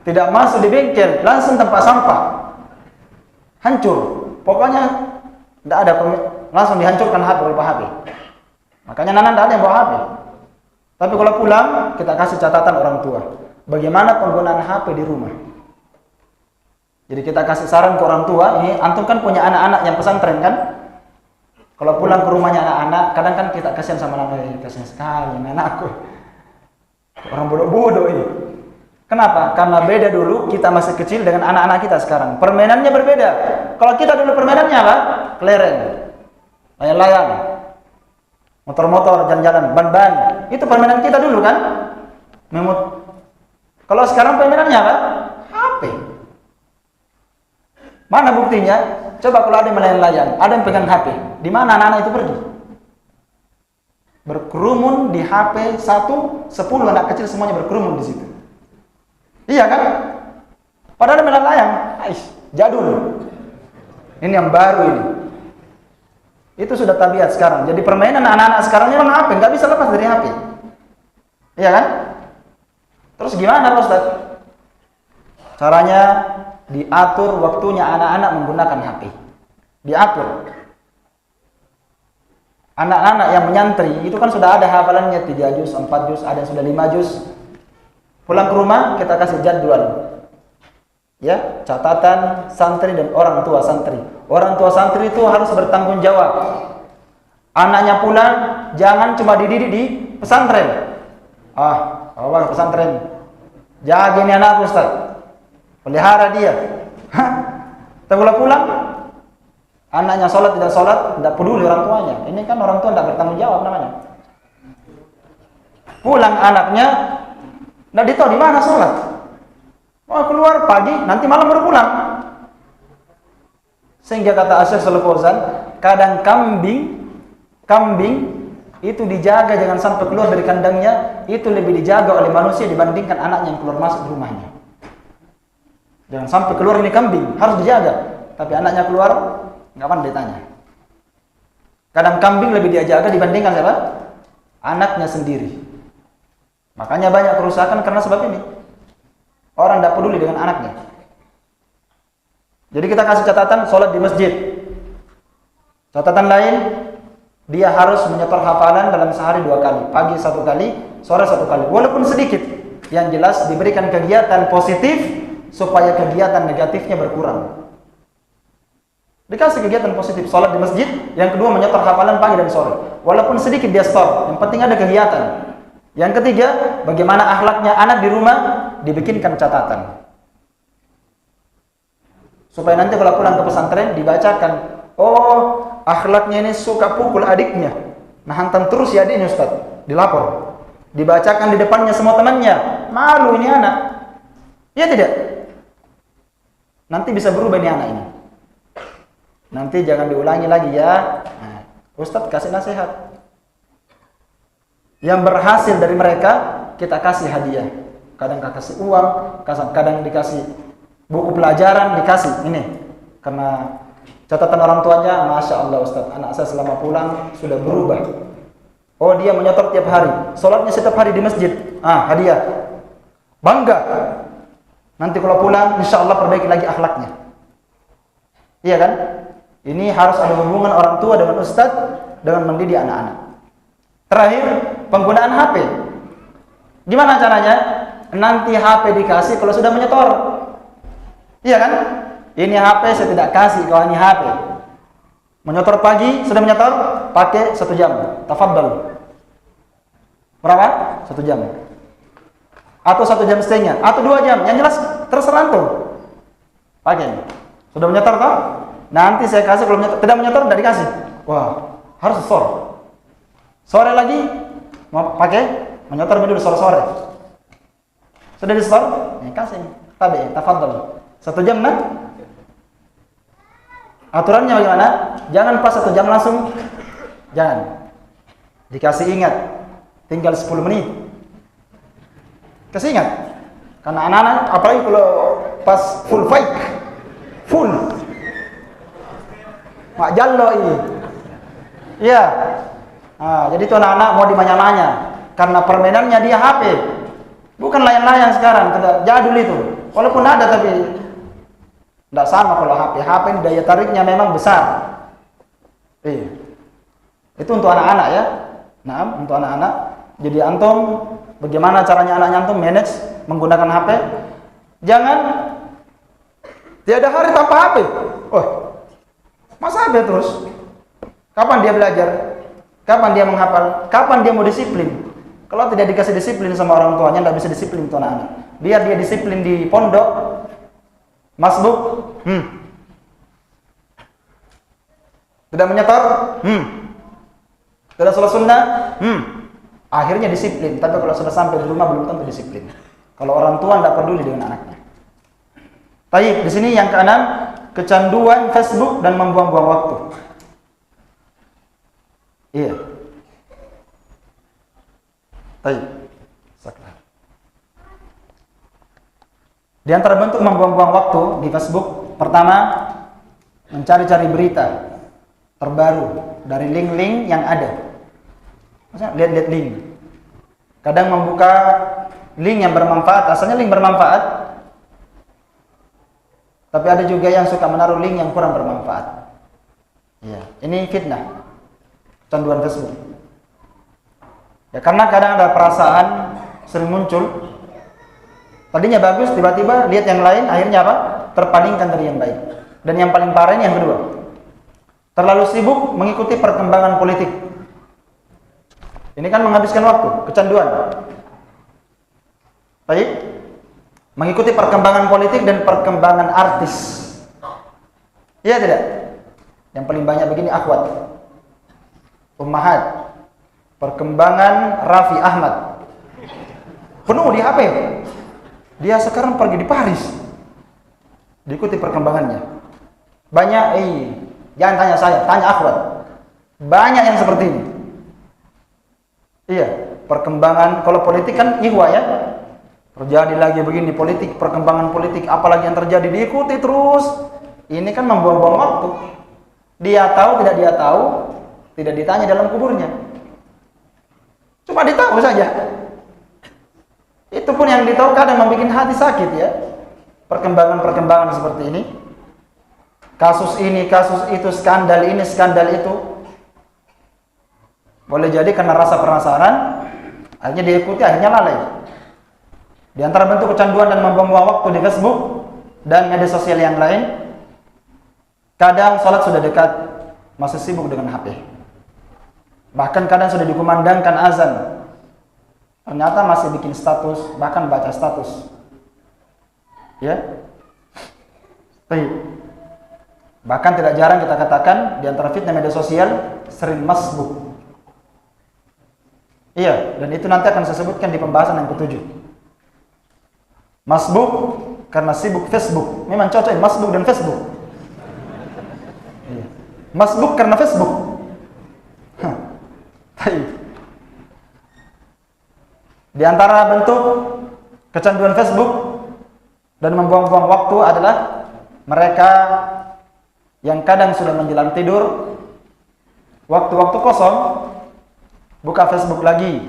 Tidak masuk di bengkel, langsung tempat sampah. Hancur. Pokoknya tidak ada, langsung dihancurkan HP oleh HP. Makanya anak-anak tidak ada yang bawa HP. Tapi kalau pulang, kita kasih catatan orang tua. Bagaimana penggunaan HP di rumah? Jadi kita kasih saran ke orang tua, ini antum kan punya anak-anak yang pesantren kan? Kalau pulang ke rumahnya anak-anak, kadang kan kita kasihan sama anak, kasihan sekali anakku. Orang bodoh-bodoh ini. Kenapa? Karena beda dulu kita masih kecil dengan anak-anak kita sekarang. Permainannya berbeda. Kalau kita dulu permainannya apa? Kelereng, layang-layang, motor-motor, jalan-jalan, ban-ban. Itu permainan kita dulu kan? Kalau sekarang permainannya apa? HP. Mana buktinya? Coba kalau ada yang melayang-layang, ada yang pegang HP. Di mana anak-anak itu pergi? Berkerumun di HP 10 anak kecil semuanya berkerumun di situ. Iya kan? Padahal melayang-layang, jadul. Ini yang baru ini. Itu sudah tabiat sekarang. Jadi permainan anak-anak sekarang memang HP, nggak bisa lepas dari HP. Iya kan? Terus gimana Pak Ustaz? Caranya diatur waktunya anak-anak menggunakan HP. Diatur. Anak-anak yang menyantri itu kan sudah ada hafalannya 3 juz, 4 juz, ada yang sudah 5 juz. Pulang ke rumah kita kasih jadwal. Ya, catatan santri dan orang tua santri. Orang tua santri itu harus bertanggung jawab. Anaknya pulang jangan cuma dididik di pesantren. Awal pesantren. Jaga ini anak Ustaz. Pelihara dia. Kalau pulang, anaknya sholat tidak sholat, tidak peduli orang tuanya. Ini kan orang tua tidak bertanggung jawab namanya. Pulang anaknya, tidak ditahu di mana sholat. Keluar pagi, nanti malam baru pulang. Sehingga kata Syekh Shalih Fauzan, kadang kambing itu dijaga jangan sampai keluar dari kandangnya, itu lebih dijaga oleh manusia dibandingkan anaknya yang keluar masuk rumahnya. Jangan sampai keluar ini kambing, harus dijaga. Tapi anaknya keluar, nggak pandai ditanya. Kadang kambing lebih dia jaga dibandingkan siapa? Anaknya sendiri. Makanya banyak kerusakan karena sebab ini. Orang tidak peduli dengan anaknya. Jadi kita kasih catatan sholat di masjid. Catatan lain, dia harus menyetor hafalan dalam sehari 2 kali. Pagi 1 kali, sore 1 kali. Walaupun sedikit. Yang jelas diberikan kegiatan positif supaya kegiatan negatifnya berkurang. Dikasih kegiatan positif, sholat di masjid. Yang kedua menyetor hafalan pagi dan sore. Walaupun sedikit dia store, yang penting ada kegiatan. Yang ketiga, bagaimana akhlaknya anak di rumah, dibikinkan catatan. Supaya nanti kalau pulang ke pesantren dibacakan, akhlaknya ini suka pukul adiknya. Nah, hantam terus ya adiknya Ustaz, dilapor. Dibacakan di depannya semua temannya. Malu ini anak. Iya tidak? Nanti bisa berubah ini anak ini. Nanti jangan diulangi lagi ya. Ustaz kasih nasihat. Yang berhasil dari mereka kita kasih hadiah. Kadang kasih uang, kadang dikasih buku pelajaran, dikasih ini. Karena catatan orang tuanya, Masya Allah Ustaz, anak saya selama pulang sudah berubah. Oh, dia menyetor tiap hari, sholatnya setiap hari di masjid. Hadiah. Bangga. Nanti kalau pulang, insya Allah perbaiki lagi akhlaknya. Iya kan? Ini harus ada hubungan orang tua dengan ustaz dengan mendidik anak-anak. Terakhir, penggunaan HP. Gimana caranya? Nanti HP dikasih kalau sudah menyetor. Iya kan? Ini HP saya tidak kasih kalau ini HP. Menyetor pagi, sudah menyetor, pakai 1 jam. Tafadhal. Berapa? 1 jam. Atau 1 jam setengah, atau 2 jam. Yang jelas terserah tuh. Pakai. Sudah menyetor toh? Nanti saya kasih, kalau menyetor, tidak menyetor tidak dikasih. Wah, harus store. Sore lagi mau pakai, menyetor dulu sore-sore. Sudah di store? Ya, kasih. Tabi, tafadhal. 1 jam nah? Aturannya bagaimana? Jangan pas 1 jam langsung. Jangan. Dikasih ingat. Tinggal 10 menit. Kasih ingat. Karena anak-anak apalagi kalau pas full fight. Full. Mak jallo ini. Iya. Jadi itu anak-anak mau dimanya-manya. Karena permainannya dia HP. Bukan layang-layang sekarang, jadul itu. Walaupun ada tapi tidak sama kalau HP. HP ini daya tariknya memang besar. Itu untuk anak-anak ya. Nah, untuk anak-anak. Jadi antum bagaimana caranya anaknya antum manage menggunakan HP? Jangan tiada hari tanpa HP. Masa HP terus? Kapan dia belajar? Kapan dia menghafal? Kapan dia mau disiplin? Kalau tidak dikasih disiplin sama orang tuanya, tidak bisa disiplin tuh anak-anak. Biar dia disiplin di pondok, masbuk, tidak menyetor, tidak sholat sunnah, akhirnya disiplin. Tapi kalau sudah sampai di rumah belum tentu disiplin. Kalau orang tua tidak peduli dengan anaknya. Baik, di sini yang keenam, kecanduan Facebook dan membuang-buang waktu. Iya. Baik. Di antara bentuk membuang-buang waktu di Facebook, pertama, mencari-cari berita terbaru dari link-link yang ada. Maksudnya lihat-lihat link. Kadang membuka link yang bermanfaat, asalnya link bermanfaat. Tapi ada juga yang suka menaruh link yang kurang bermanfaat. Iya, ini fitnah. Kecanduan Facebook. Ya karena kadang ada perasaan sering muncul. Tadinya bagus, tiba-tiba lihat yang lain, akhirnya apa? Terpalingkan dari yang baik. Dan yang paling parah ini yang kedua. Terlalu sibuk mengikuti perkembangan politik. Ini kan menghabiskan waktu, kecanduan. Baik. Mengikuti perkembangan politik dan perkembangan artis. Iya tidak? Yang paling banyak begini akhwat. Ummahat. Perkembangan Raffi Ahmad. Penuh di HP. Dia sekarang pergi di Paris. Diikuti perkembangannya. Banyak, jangan tanya saya, tanya akhwat. Banyak yang seperti ini. Iya, perkembangan kalau politik kan ihwa ya. Terjadi lagi begini politik, perkembangan politik, apalagi yang terjadi diikuti terus. Ini kan membuang-buang waktu. Dia tahu, tidak dia tahu, tidak ditanya dalam kuburnya. Cuma ditahu saja. Itu pun yang ditahu kadang membuat hati sakit ya. Perkembangan-perkembangan seperti ini. Kasus ini, kasus itu, skandal ini, skandal itu. Boleh jadi karena rasa penasaran, akhirnya diikuti, akhirnya lalai. Di antara bentuk kecanduan dan membuang waktu di Facebook dan media sosial yang lain, kadang sholat sudah dekat, masih sibuk dengan HP. Bahkan kadang sudah dikumandangkan azan, ternyata masih bikin status, bahkan baca status. Ya, baik. Bahkan tidak jarang kita katakan di antara fitnah media sosial sering masbuk. Iya, dan itu nanti akan saya sebutkan di pembahasan yang ketujuh. Masbuk karena sibuk Facebook. Memang cocok masbuk dan Facebook. Iya. Masbuk karena Facebook. Di antara bentuk kecanduan Facebook dan membuang-buang waktu adalah mereka yang kadang sudah menjelang tidur, waktu-waktu kosong buka Facebook lagi,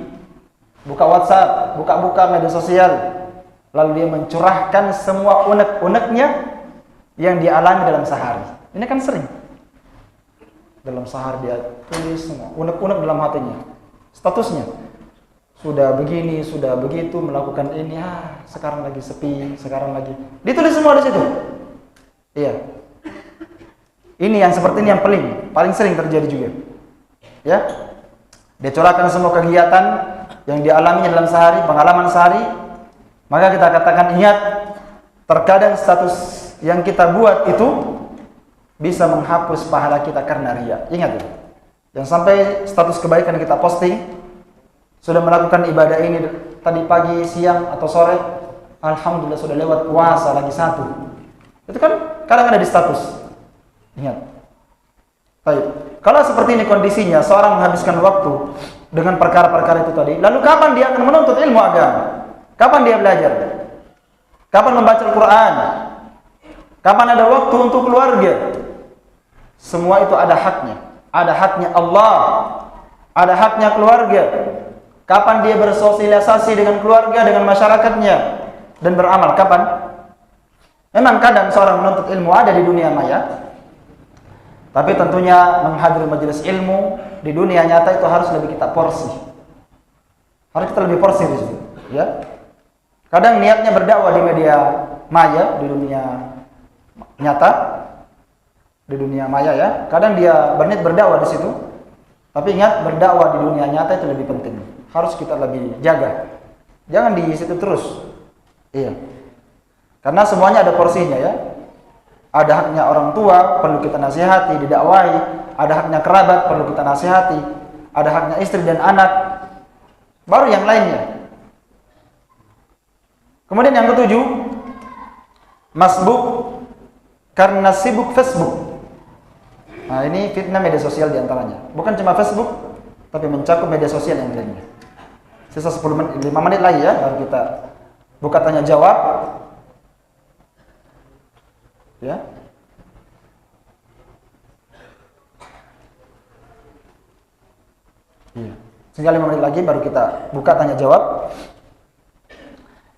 buka WhatsApp, buka-buka media sosial, lalu dia mencurahkan semua unek-uneknya yang dialami dalam sehari. Ini kan sering. Dalam sehari dia tulis semua unek-unek dalam hatinya, statusnya sudah begini, sudah begitu, melakukan ini, sekarang lagi sepi, sekarang lagi ditulis semua di situ. Iya. Ini yang seperti ini yang paling sering terjadi juga. Ya. Dia curahkan semua kegiatan yang dialaminya dalam sehari, pengalaman sehari. Maka kita katakan ingat, terkadang status yang kita buat itu bisa menghapus pahala kita karena riya. Ingat itu. Yang sampai status kebaikan kita posting, sudah melakukan ibadah ini tadi pagi, siang, atau sore, alhamdulillah sudah lewat puasa lagi satu. Itu kan kadang ada di status. Ingat. Baik. Kalau seperti ini kondisinya, seorang menghabiskan waktu dengan perkara-perkara itu tadi, lalu kapan dia akan menuntut ilmu agama? Kapan dia belajar? Kapan membaca Al-Quran? Kapan ada waktu untuk keluarga? Semua itu ada haknya. Ada haknya Allah, ada haknya keluarga. Kapan dia bersosialisasi dengan keluarga, dengan masyarakatnya, dan beramal? Kapan? Memang kadang seorang menuntut ilmu ada di dunia maya, tapi tentunya menghadiri majelis ilmu di dunia nyata itu harus lebih kita porsi. Harus kita lebih porsi di situ, ya. Kadang niatnya berdakwah di media maya, di dunia nyata, di dunia maya ya. Kadang dia berniat berdakwah di situ, tapi ingat berdakwah di dunia nyata itu lebih penting. Harus kita lebih jaga. Jangan di situ terus. Iya. Karena semuanya ada porsinya ya. Ada haknya orang tua, perlu kita nasihati, didakwahi. Ada haknya kerabat, perlu kita nasihati. Ada haknya istri dan anak. Baru yang lainnya. Kemudian yang ketujuh, masbuk karena sibuk Facebook. Nah, ini fitnah media sosial diantaranya. Bukan cuma Facebook, tapi mencakup media sosial yang lainnya. Sisa 5 menit lagi ya, baru kita buka tanya jawab. Ya. Iya. Tinggal 5 menit lagi baru kita buka tanya jawab.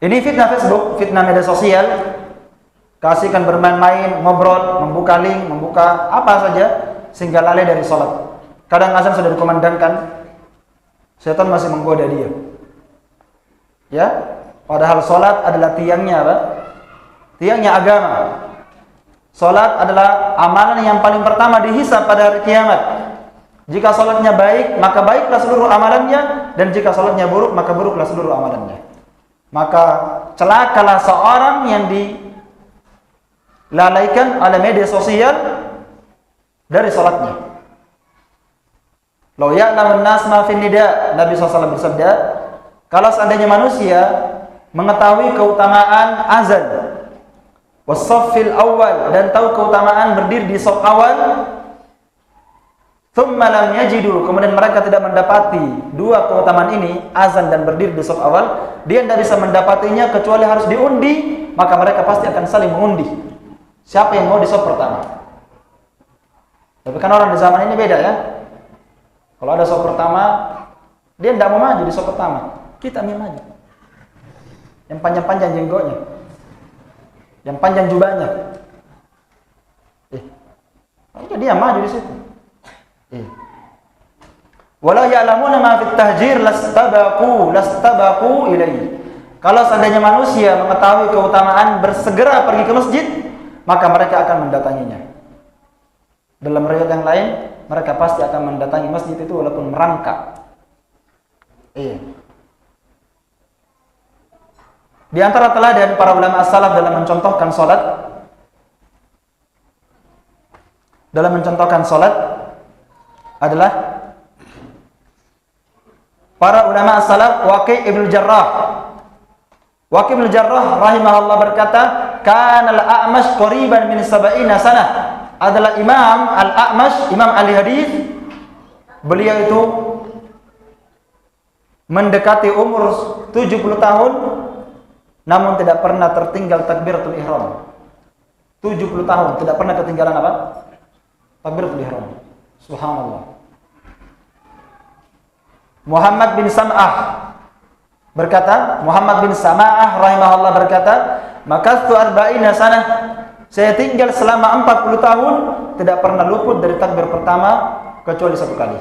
Ini fitnah Facebook, fitnah media sosial. Kasihkan bermain-main, ngobrol, membuka link, membuka apa saja sehingga lalai dari sholat. Kadang azan sudah dikumandangkan, setan masih menggoda dia. Ya, padahal sholat adalah tiangnya apa? Tiangnya agama. Sholat adalah amalan yang paling pertama dihisab pada hari kiamat. Jika sholatnya baik, maka baiklah seluruh amalannya, dan jika sholatnya buruk, maka buruklah seluruh amalannya. Maka celakalah seorang yang dilalaikan oleh media sosial dari sholatnya. Lau ya'lamun nas ma fin nida, Nabi SAW bersabda, kalau seandainya manusia mengetahui keutamaan azan, was-saffil awal, dan tahu keutamaan berdiri di shaf awal, thumma lam yajidu, kemudian mereka tidak mendapati dua keutamaan ini, azan dan berdiri di shaf awal, dia tidak bisa mendapatinya kecuali harus diundi, maka mereka pasti akan saling mengundi. Siapa yang mau di shaf pertama? Tapi kan orang di zaman ini beda ya. Kalau ada shaf pertama, dia tidak mau maju di shaf pertama. Kita yang maju. Yang panjang-panjang jenggotnya, yang panjang jubahnya. Harusnya dia maju di situ. Walau ya'lamuna ma fit tahjir lastabaqu ilaihi. Kalau seandainya manusia mengetahui keutamaan bersegera pergi ke masjid, maka mereka akan mendatanginya. Dalam riwayat yang lain, mereka pasti akan mendatangi masjid itu walaupun merangkak. Di antara teladan para ulama as-salaf dalam mencontohkan salat adalah para ulama as-salaf. Waqi' ibn Jarrah rahimahullah berkata, kana al-A'mash qariban min 70 sanah. Adalah Imam Al-A'mash, Imam ahli hadis. Beliau itu mendekati umur 70 tahun namun tidak pernah tertinggal takbiratul ihram. 70 tahun tidak pernah ketinggalan apa? Takbiratul ihram. Subhanallah. Muhammad bin Sam'ah berkata, Muhammad bin Sam'ah rahimahullah berkata, makastu arba'ina sanah, saya tinggal selama 40 tahun tidak pernah luput dari takbir pertama kecuali satu kali.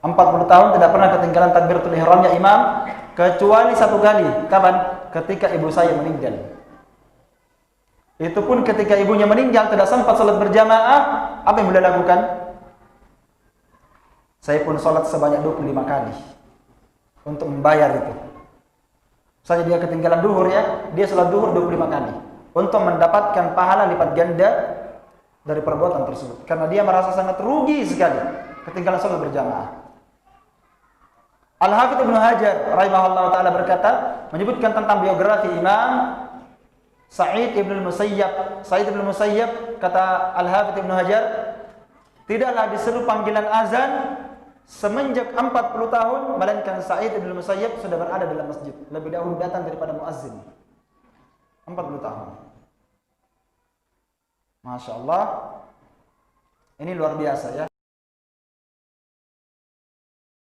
40 tahun tidak pernah ketinggalan takbiratul ihramnya imam kecuali satu kali. Kapan? Ketika ibu saya meninggal. Itu pun ketika ibunya meninggal tidak sempat salat berjamaah, apa yang beliau lakukan? Saya pun salat sebanyak 25 kali untuk membayar itu. Saja dia ketinggalan duhur ya, dia salat duhur 25 kali untuk mendapatkan pahala lipat ganda dari perbuatan tersebut. Karena dia merasa sangat rugi sekali ketinggalan salat berjamaah. Al-Hafidz Ibnu Hajar rahimahullah taala berkata, menyebutkan tentang biografi Imam Sa'id Ibn al-Musayyab. Sa'id Ibn al-Musayyab, kata Al-Hafidz Ibnu Hajar, tidaklah diseru panggilan azan semenjak 40 tahun, melainkan Sa'id Ibn al-Musayyab sudah berada dalam masjid lebih dahulu datang daripada muazzin. 40 tahun. Masya Allah. Ini luar biasa ya.